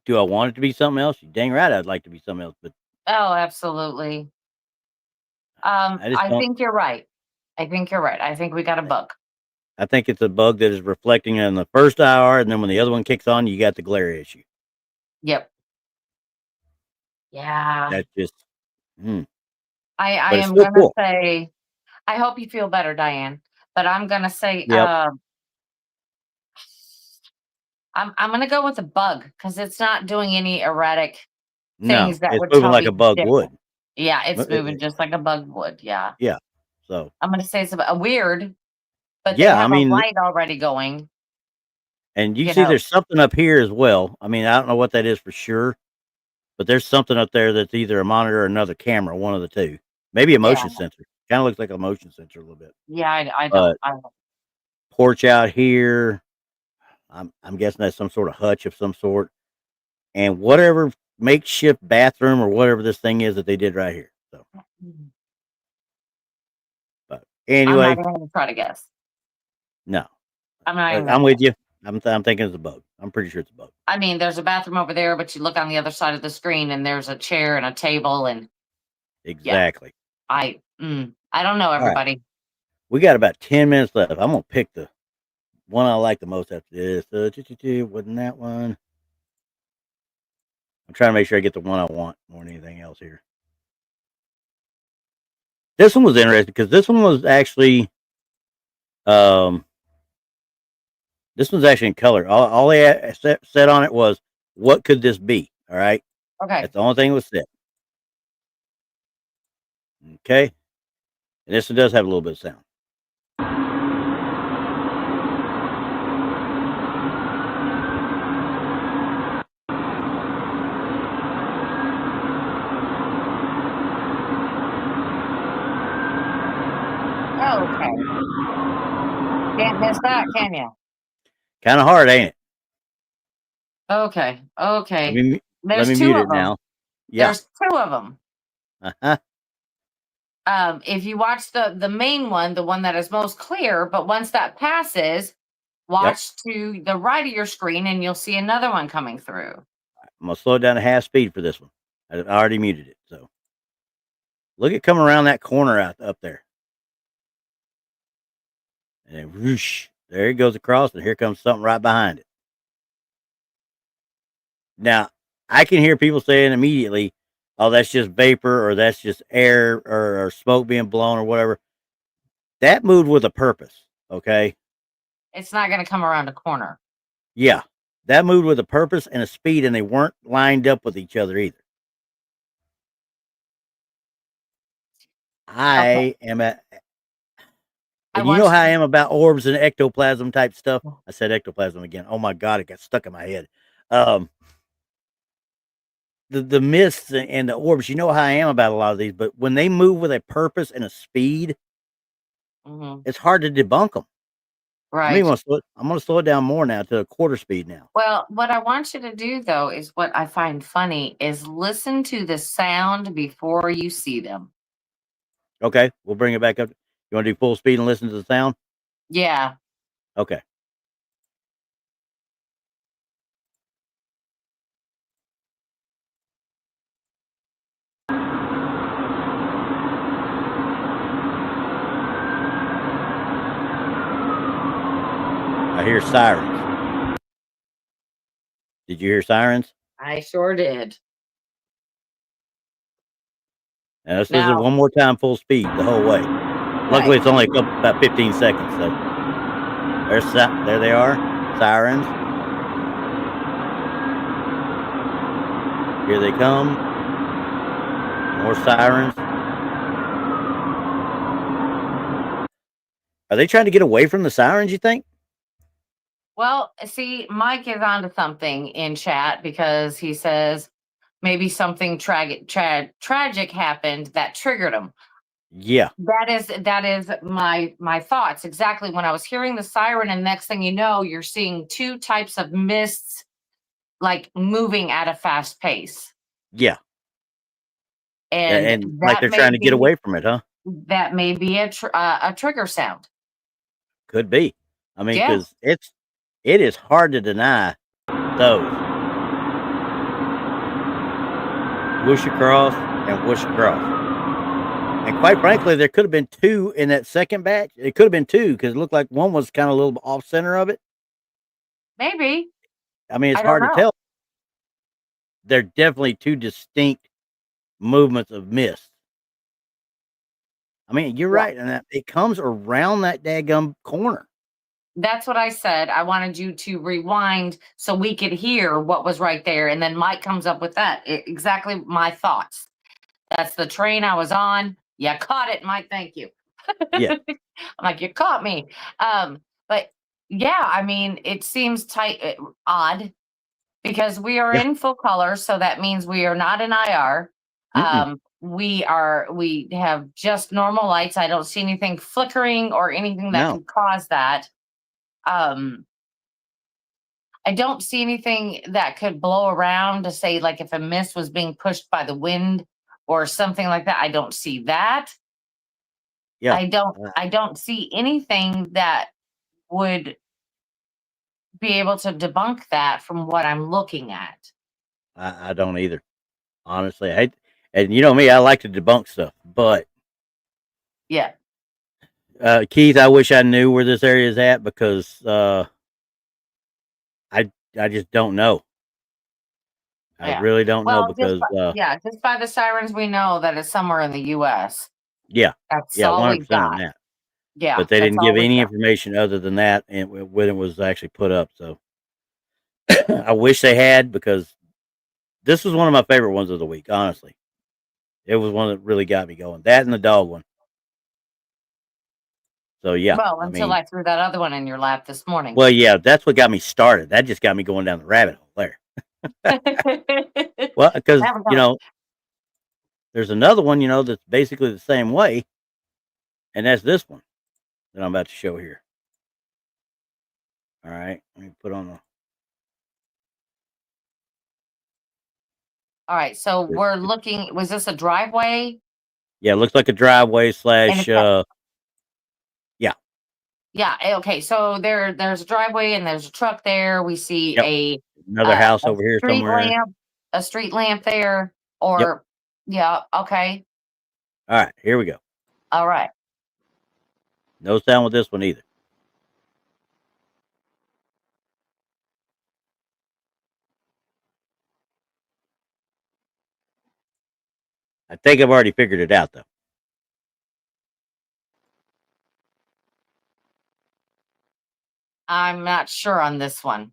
Do I want it to be something else? You dang right, I'd like to be something else. But Oh, absolutely. I think you're right. I think we got a bug. I think it's a bug that is reflecting in the first hour, and then when the other one kicks on, you got the glare issue. Yep. Yeah. That's just. I it's am still gonna cool. say, I hope you feel better, Diane. But I'm gonna say, Yep. I'm gonna go with a bug because it's not doing any erratic No, things that it's would moving tell like me a bug different. would. Yeah, it's It- moving just like a bug would. Yeah. Yeah. So. I'm gonna say it's a weird, but they Yeah, I have a mean, light already going. and you see, there's something up here as well. I mean, I don't know what that is for sure, but there's something up there that's either a monitor or another camera, one of the two. Maybe a motion sensor. Kind of looks like a motion sensor a little bit. Yeah, I don't. Porch out here. I'm guessing that's some sort of hutch of some sort, and whatever makeshift bathroom or whatever this thing is that they did right here. So, but anyway, I'm not even gonna try to guess. no, I'm not even. I'm with you. I'm thinking it's a bug. I'm pretty sure it's a bug. I mean, there's a bathroom over there, but you look on the other side of the screen, and there's a chair and a table, and Exactly. Yeah. I don't know, everybody. Right. We got about 10 minutes left. I'm gonna pick the one I like the most after this. Wasn't that one? I'm trying to make sure I get the one I want more than anything else here. This one was interesting because this one was actually, this one's actually in color. All they said on it was, "What could this be?" All right. Okay. That's the only thing that was said. Okay. And this one does have a little bit of sound. Okay. Can't miss that, can you? Kind of hard, ain't it? Okay. Let me There's mute two it of them. now. Yeah. There's two of them. If you watch the main one, the one that is most clear, but once that passes, watch to the right of your screen and you'll see another one coming through. I'm gonna slow it down to half speed for this one. I already muted it, so Look at coming around that corner up there. And then whoosh, there it goes across, and here comes something right behind it. Now, I can hear people saying immediately, oh, that's just vapor, or that's just air, or smoke being blown, or whatever. That moved with a purpose, okay? It's not going to come around a corner. Yeah, that moved with a purpose and a speed, and they weren't lined up with each other either. I am at, and you know how I am about orbs and ectoplasm type stuff. I said ectoplasm again. Oh my God, it got stuck in my head. The mists and the orbs, you know how I am about a lot of these, but when they move with a purpose and a speed, it's hard to debunk them. Right. I'm going to slow it down more now to a quarter speed now. Well, what I want you to do, though, is what I find funny is listen to the sound before you see them. Okay, we'll bring it back up. You want to do full speed and listen to the sound? Yeah. Okay. I hear sirens. Did you hear sirens? I sure did. Now let's listen one more time, full speed the whole way. Luckily, it's only about 15 seconds. So there they are, sirens. Here they come. More sirens. Are they trying to get away from the sirens, you think? Well, see, Mike is onto something in chat because he says maybe something tragic happened that triggered him. Yeah. That is my thoughts. Exactly. When I was hearing the siren, and next thing you know, you're seeing two types of mists like moving at a fast pace. Yeah. And like they're trying to get away from it, huh? That may be a trigger sound. Could be. I mean, because it is hard to deny those. Whoosh across and whoosh across. And quite frankly, there could have been two in that second batch. It could have been two because it looked like one was kind of a little off center of it. Maybe. I mean, it's hard to tell. They're definitely two distinct movements of mist. I mean, you're right. And it comes around that daggum corner. That's what I said. I wanted you to rewind so we could hear what was right there. And then Mike comes up with that. Exactly my thoughts. That's the train I was on. You caught it, Mike. Thank you. Yeah. I'm like, you caught me. But yeah, I mean, it seems odd because we are in full color. So that means we are not in IR. We have just normal lights. I don't see anything flickering or anything that could cause that. I don't see anything that could blow around to say, like, if a mist was being pushed by the wind or something like that. I don't see that. Yeah. I don't see anything that would be able to debunk that from what I'm looking at. I don't either. Honestly, and you know me, I like to debunk stuff, but yeah. Keith, I wish I knew where this area is at because I just don't know. I really don't know because just by the sirens we know that it's somewhere in the US. Yeah. That's all 100% we got. On that. Yeah. But they didn't give any information other than that and when it was actually put up. So I wish they had because this was one of my favorite ones of the week, honestly. It was one that really got me going. That and the dog one. So yeah. Well, until I threw that other one in your lap this morning. Well, yeah, that's what got me started. That just got me going down the rabbit hole there. Well, because there's another one, that's basically the same way, and that's this one that I'm about to show here. All right, let me put on the. All right, so we're looking. Was this a driveway? Yeah, it looks like a driveway slash. Yeah. Okay. So there's a driveway and there's a truck there. We see another house over here somewhere. A street lamp there. Or okay. All right, here we go. All right. No sound with this one either. I think I've already figured it out, though. I'm not sure on this one.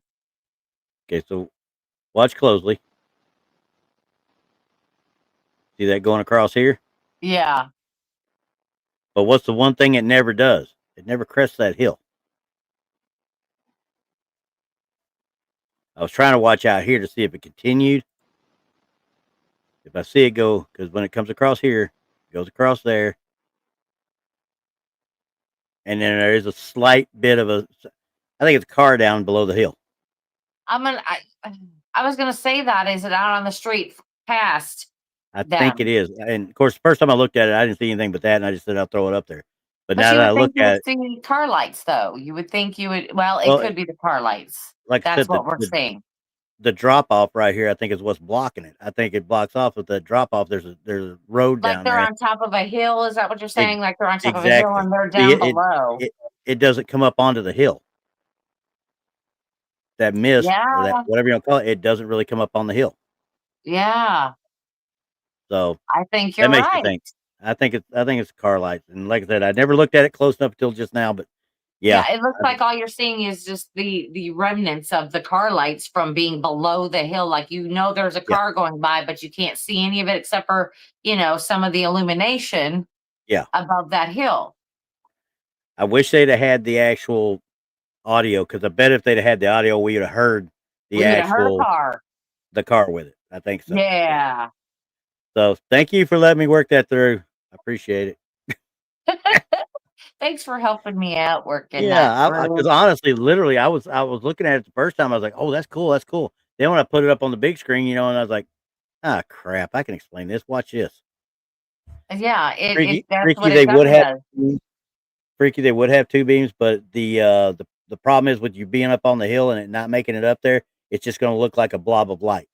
Okay, so watch closely. See that going across here? Yeah. But what's the one thing it never does? It never crests that hill. I was trying to watch out here to see if it continued. If I see it go, because when it comes across here, it goes across there. And then there is a slight bit of a, I think it's a car down below the hill. I was gonna say that. Is it out on the street past? I think it is. And of course, the first time I looked at it, I didn't see anything but that, and I just said I'll throw it up there. But now that I look at it, you would see car lights, though. You would think you would. Well, it could be the car lights. Like I That's said, what we're saying. The drop off right here, I think, is what's blocking it. I think it blocks off with the drop off. There's a road Like down they're there. on top of a hill. Is that what you're saying? Like they're on top of a hill and they're down below. It doesn't come up onto the hill. That mist, or that whatever you want to call it, it doesn't really come up on the hill. Yeah. So I think you're that makes right. me think. I think it's car lights, and like I said, I never looked at it close enough until just now. But yeah, it looks like all you're seeing is just the remnants of the car lights from being below the hill. Like there's a car going by, but you can't see any of it except for some of the illumination. Yeah. Above that hill. I wish they'd have had the actual audio, because I bet if they'd have had the audio, we would have heard the car with it. I think so. Yeah. So thank you for letting me work that through. I appreciate it. Thanks for helping me out working. Yeah, because honestly, literally, I was looking at it the first time. I was like, "Oh, that's cool, that's cool." Then when I put it up on the big screen, and I was like, "Ah, crap! I can explain this. Watch this." Yeah, Freaky, they would have. Freaky, they would have two beams, but the problem is with you being up on the hill and it not making it up there, it's just going to look like a blob of light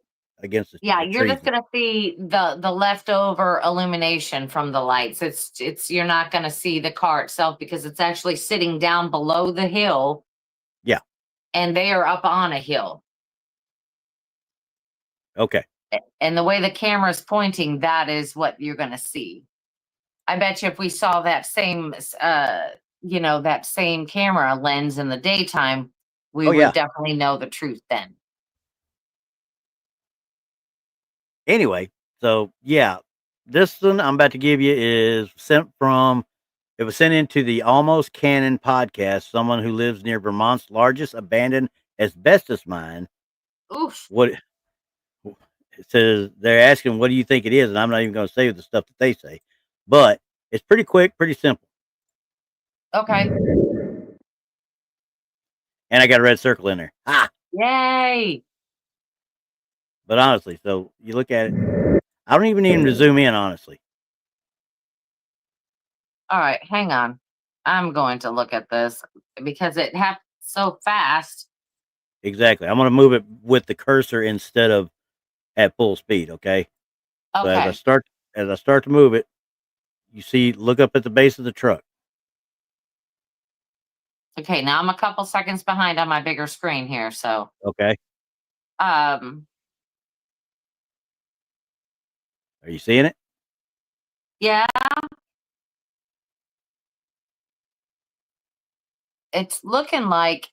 against the you're trees. just going to see the leftover illumination from the lights. It's you're not going to see the car itself because it's actually sitting down below the hill. Yeah. And they are up on a hill. Okay. And the way the camera is pointing, that is what you're going to see. I bet you if we saw that same, that same camera lens in the daytime, we would definitely know the truth then. Anyway, so yeah, this one I'm about to give you is sent it was sent into the Almost Canon podcast, someone who lives near Vermont's largest abandoned asbestos mine. Oof. It says they're asking, what do you think it is? And I'm not even going to say the stuff that they say, but it's pretty quick, pretty simple. Okay. And I got a red circle in there. Ah! Yay! But honestly, so you look at it, I don't even need to zoom in, honestly. All right, hang on. I'm going to look at this because it happened so fast. Exactly. I'm going to move it with the cursor instead of at full speed, okay? Okay. So as I start to move it, look up at the base of the truck. Okay, now I'm a couple seconds behind on my bigger screen here, so. Okay. Are you seeing it? Yeah. It's looking like,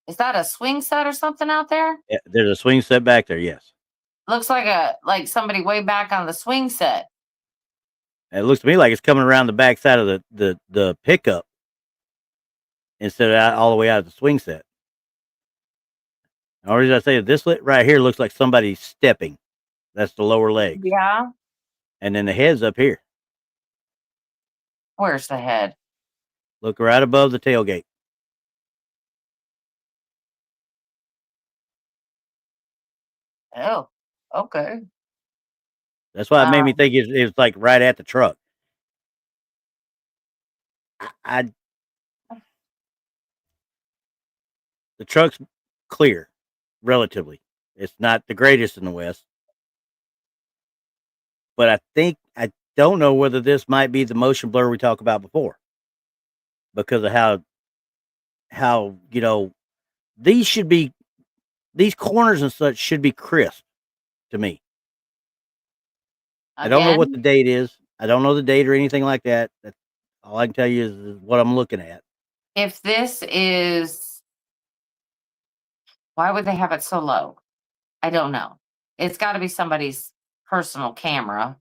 is that a swing set or something out there? Yeah, there's a swing set back there, yes. Looks like somebody way back on the swing set. It looks to me like it's coming around the back side of the pickup instead of all the way out of the swing set. The only reason I say this right here looks like somebody's stepping. That's the lower legs. Yeah. And then the head's up here. Where's the head? Look right above the tailgate. Oh, okay. That's why it made me think it's like right at the truck. The truck's clear, relatively. It's not the greatest in the West. But I think don't know whether this might be the motion blur we talked about before, because of how these corners and such should be crisp to me. I don't know what the date is. I don't know the date or anything like that. That's all I can tell you is what I'm looking at. If this is, why would they have it so low? I don't know. It's got to be somebody's personal camera.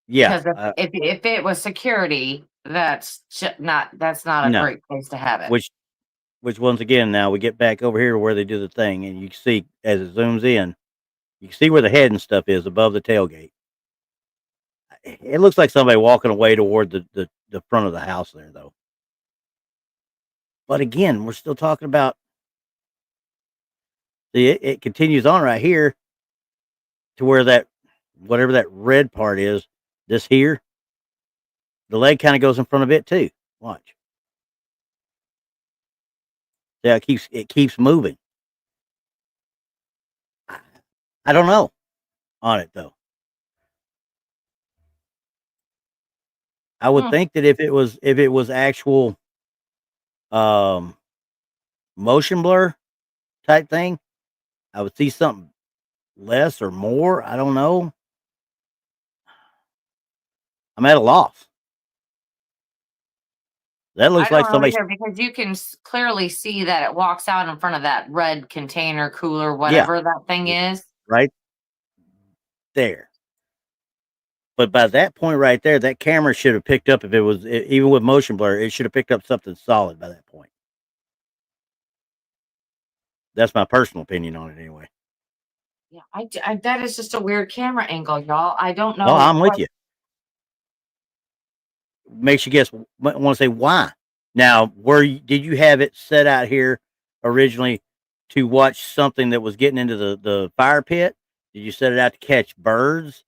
Yeah. Because if it was security, that's not a great place to have it. Which once again, now we get back over here to where they do the thing, and you can see as it zooms in, you can see where the head and stuff is above the tailgate. It looks like somebody walking away toward the front of the house there, though. But again, we're still talking about it continues on right here to where that whatever that red part is, this here, the leg kind of goes in front of it too. Watch. Yeah, it keeps moving. I don't know on it though. I would think that if it was actual motion blur type thing, I would see something less or more. I don't know. I'm at a loss. That looks like somebody, because you can clearly see that it walks out in front of that red container, cooler, whatever that thing is. Right there. But by that point right there, that camera should have picked up, if it was, even with motion blur, it should have picked up something solid by that point. That's my personal opinion on it anyway. Yeah, I that is just a weird camera angle, y'all. I don't know. Oh, I'm with you. Makes you guess, want to say why. Now, did you have it set out here originally to watch something that was getting into the fire pit? Did you set it out to catch birds?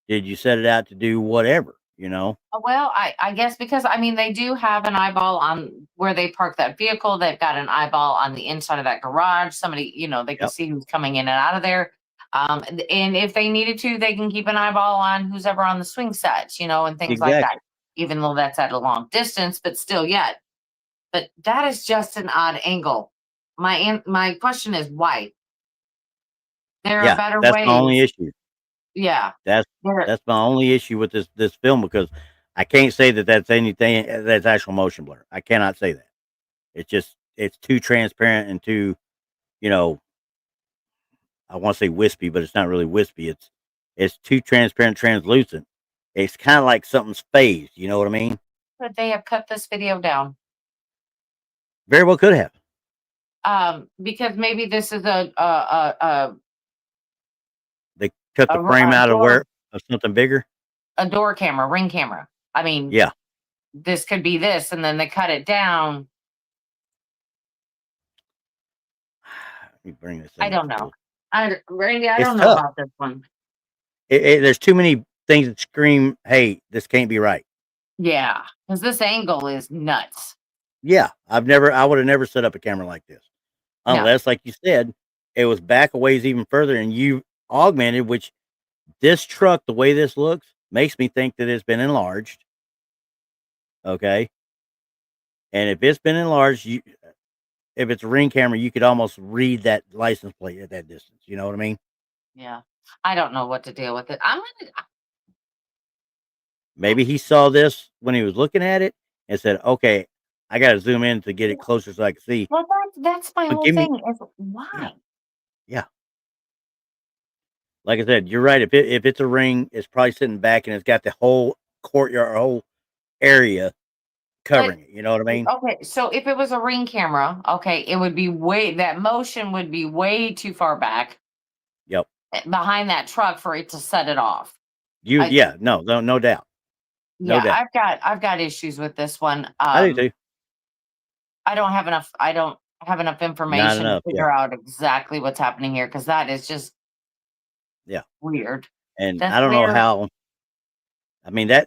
Did you set it out to do whatever, Well, I guess because, they do have an eyeball on where they park that vehicle. They've got an eyeball on the inside of that garage. Somebody, they can see who's coming in and out of there. And if they needed to, they can keep an eyeball on who's ever on the swing sets, and things like that. Even though that's at a long distance, but still yet. But that is just an odd angle. My question is why? There are better ways. That's my only issue. Yeah. That's my only issue with this film, because I can't say that that's anything that's actual motion blur. I cannot say that. It's too transparent and too, I want to say wispy, but it's not really wispy. It's too transparent, translucent. It's kind of like something's phased. You know what I mean? Could they have cut this video down? Very well could have. Because maybe this is they cut the frame out of something bigger. A door camera, ring camera. Yeah. This could be this, and then they cut it down. Let me bring this. I don't know. Randy, I don't know about this one. There's too many things that scream, "Hey, this can't be right." Yeah, because this angle is nuts. Yeah, I would have never set up a camera like this, unless, like you said, it was back a ways even further, and you augmented. Which this truck, the way this looks, makes me think that it's been enlarged. Okay, and if it's been enlarged, if it's a ring camera, you could almost read that license plate at that distance. You know what I mean? Yeah, I don't know what to deal with it. Maybe he saw this when he was looking at it and said, "Okay, I got to zoom in to get it closer so I can see." Well, that's my whole thing. Is why? Yeah. Like I said, you're right. If it's a ring, it's probably sitting back and it's got the whole courtyard, whole area covering it. You know what I mean? Okay, so if it was a ring camera, it would be that motion would be way too far back. Yep. Behind that truck for it to set it off. No doubt. No doubt. I've got issues with this one. I do too. I don't have enough information to figure out exactly what's happening here, because that is just weird. And I don't know how.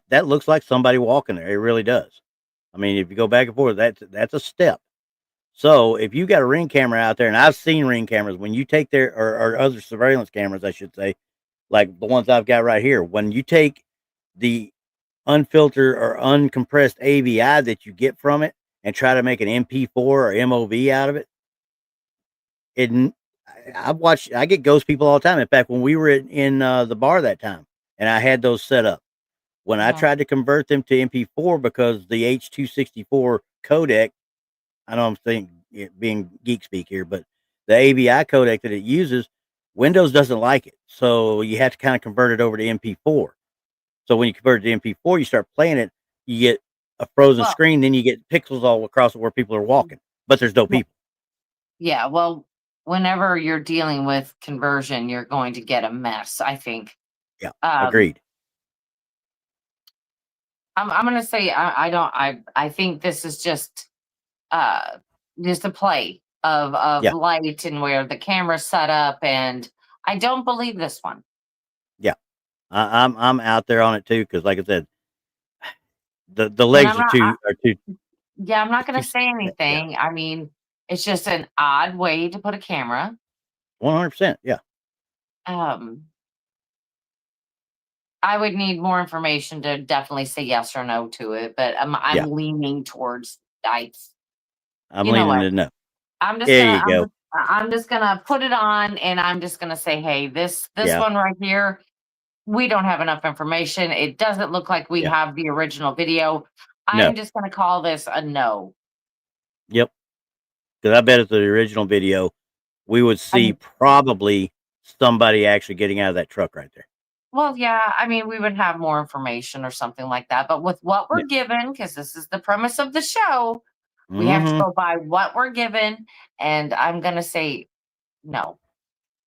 That looks like somebody walking there. It really does. If you go back and forth, that's a step. So if you got a ring camera out there, and I've seen ring cameras, when you take or other surveillance cameras, I should say, like the ones I've got right here, when you take the unfiltered or uncompressed AVI that you get from it and try to make an MP4 or MOV out of it, I get ghost people all the time. In fact, when we were in the bar that time and I had those set up, when I tried to convert them to MP4 because the H.264 codec, I know I'm saying being geek speak here, but the AVI codec that it uses, Windows doesn't like it. So you have to kind of convert it over to MP4. So when you convert it to MP4, you start playing it, you get a frozen screen, then you get pixels all across where people are walking, but there's no people. Yeah, well, whenever you're dealing with conversion, you're going to get a mess, I think. Yeah, agreed. I'm going to say I think this is just a play of light and where the camera's set up, and I don't believe this one. Yeah, I'm out there on it too because, like I said, the legs are too. Yeah, I'm not going to say anything. Yeah. I mean, it's just an odd way to put a camera. 100%. Yeah. I would need more information to definitely say yes or no to it, but I'm leaning towards dice. I'm leaning to no. I'm just gonna put it on, and I'm just gonna say, hey, this one right here, we don't have enough information. It doesn't look like we have the original video. I'm just gonna call this a no. Yep. Because I bet it's the original video, we would see probably somebody actually getting out of that truck right there. Well, yeah, I mean, we would have more information or something like that. But with what we're given, because this is the premise of the show, we have to go by what we're given. And I'm going to say no.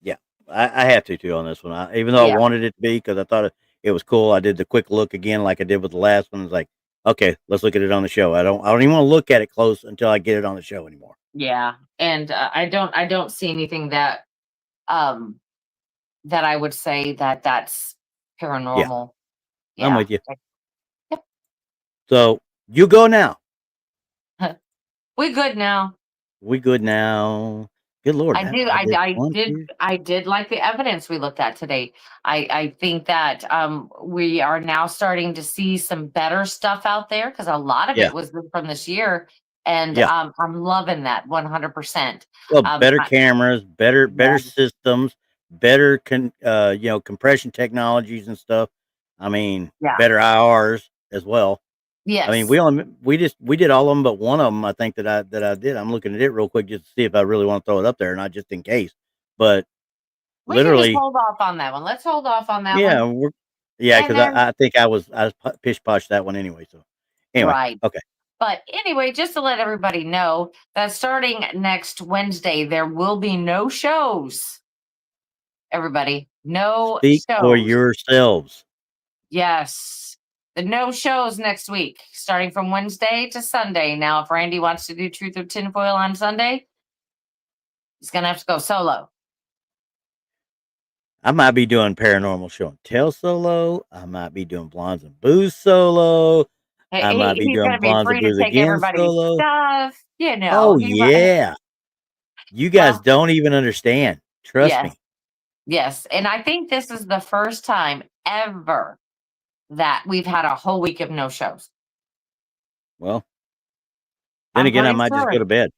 Yeah, I have to too on this one. Even though I wanted it to be, because I thought it was cool. I did the quick look again like I did with the last one. It's like, okay, let's look at it on the show. I don't even want to look at it close until I get it on the show anymore. Yeah, and I don't see anything that that I would say that's paranormal. Yeah. I'm with you. Yep. So you go now. We good now. Good Lord. I did like the evidence we looked at today. I think that we are now starting to see some better stuff out there because a lot of it was from this year. And I'm loving that 100%. Well, better cameras, better systems, better compression technologies and stuff. I mean, better IRs as well. Yes. I mean, we did all of them, but one of them I think that I did. I'm looking at it real quick just to see if I really want to throw it up there, not just in case. But we literally can just hold off on that one. Let's hold off on that one. Because I think I was pish posh that one anyway. So anyway, right. Okay. But anyway, just to let everybody know that starting next Wednesday, there will be no shows. Everybody, no Speak shows. for yourselves. Yes. The no shows next week, starting from Wednesday to Sunday. Now, if Randy wants to do Truth or Tinfoil on Sunday, he's going to have to go solo. I might be doing Paranormal Show and Tell solo. I might be doing Blondes and Booze solo. I might be doing Blondes and Booze again solo. Stuff, you know. Oh, yeah. You guys don't even understand. Trust me. Yes. And I think this is the first time ever that we've had a whole week of no shows. Well, then again, I might just go to bed.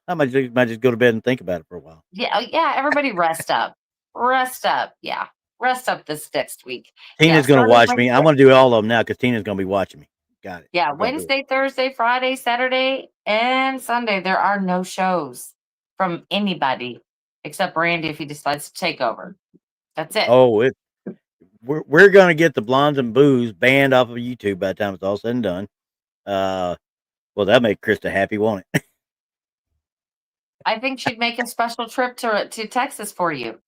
I might just go to bed and think about it for a while. Yeah. Everybody rest up. Rest up. Yeah. Rest up this next week. Tina's going to watch me. I'm going to do all of them now because Tina's going to be watching me. Got it. Yeah. Wednesday, Thursday, Friday, Saturday, and Sunday. There are no shows from anybody except Randy if he decides to take over. That's it. Oh, we're going to get the Blondes and Booze banned off of YouTube by the time it's all said and done. Well, that'll make Krista happy, won't it? I think she'd make a special trip to Texas for you.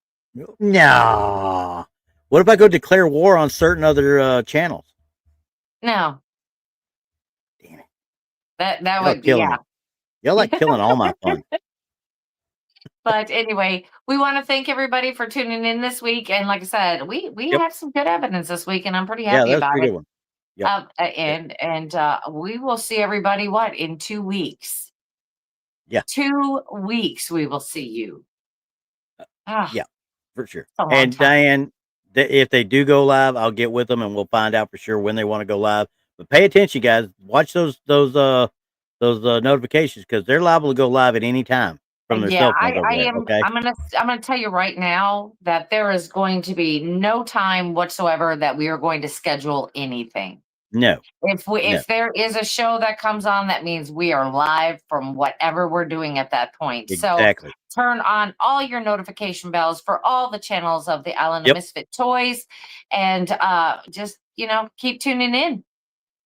No. What if I go declare war on certain other channels? No. Damn it. That would be, yeah. Y'all like killing all my fun. But anyway, we want to thank everybody for tuning in this week. And like I said, we had some good evidence this week, and I'm pretty happy about it. Good one. Yep. And we will see everybody in 2 weeks. Yeah. 2 weeks we will see you. Yeah, for sure. And Diane, if they do go live, I'll get with them and we'll find out for sure when they want to go live. But pay attention, guys. Watch those notifications because they're liable to go live at any time from their cell phones. Okay. I'm gonna tell you right now that there is going to be no time whatsoever that we are going to schedule anything. No. If there is a show that comes on, that means we are live from whatever we're doing at that point. Exactly. So turn on all your notification bells for all the channels of the Island of Misfit Toys, and just keep tuning in.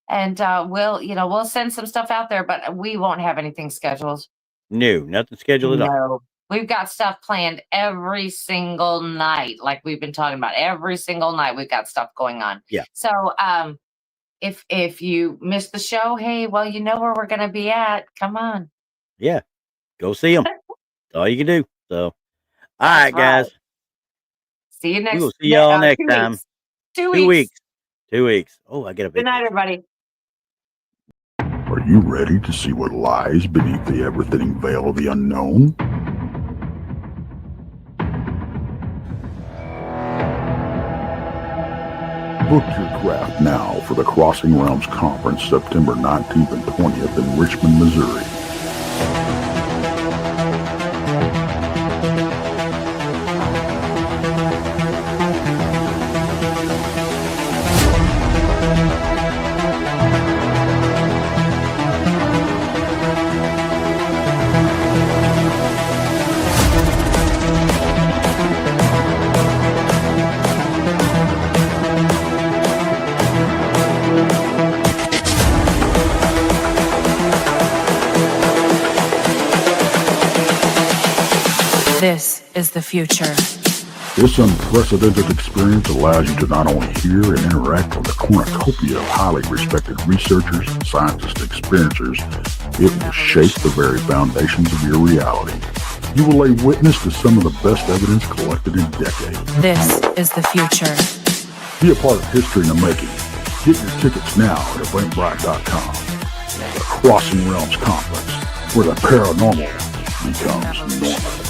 And we'll send some stuff out there, but we won't have anything scheduled. No, nothing scheduled at all. We've got stuff planned every single night, like we've been talking about. Every single night we've got stuff going on. Yeah. So if you missed the show, hey, well, you know where we're going to be at. Come on. Yeah. Go see them. That's all you can do. So, all right, guys. See you next. We will see y'all next time. 2 weeks. 2 weeks. Oh, I get a big. Good night, everybody. Are you ready to see what lies beneath the ever-thinning veil of the unknown? Book your craft now for the Crossing Realms Conference September 19th and 20th in Richmond, Missouri. This is the future. This unprecedented experience allows you to not only hear and interact with a cornucopia of highly respected researchers, scientists, and experiencers, it will shape the very foundations of your reality. You will lay witness to some of the best evidence collected in decades. This is the future. Be a part of history in the making. Get your tickets now at eventbrite.com. The Crossing Realms Conference, where the paranormal becomes normal.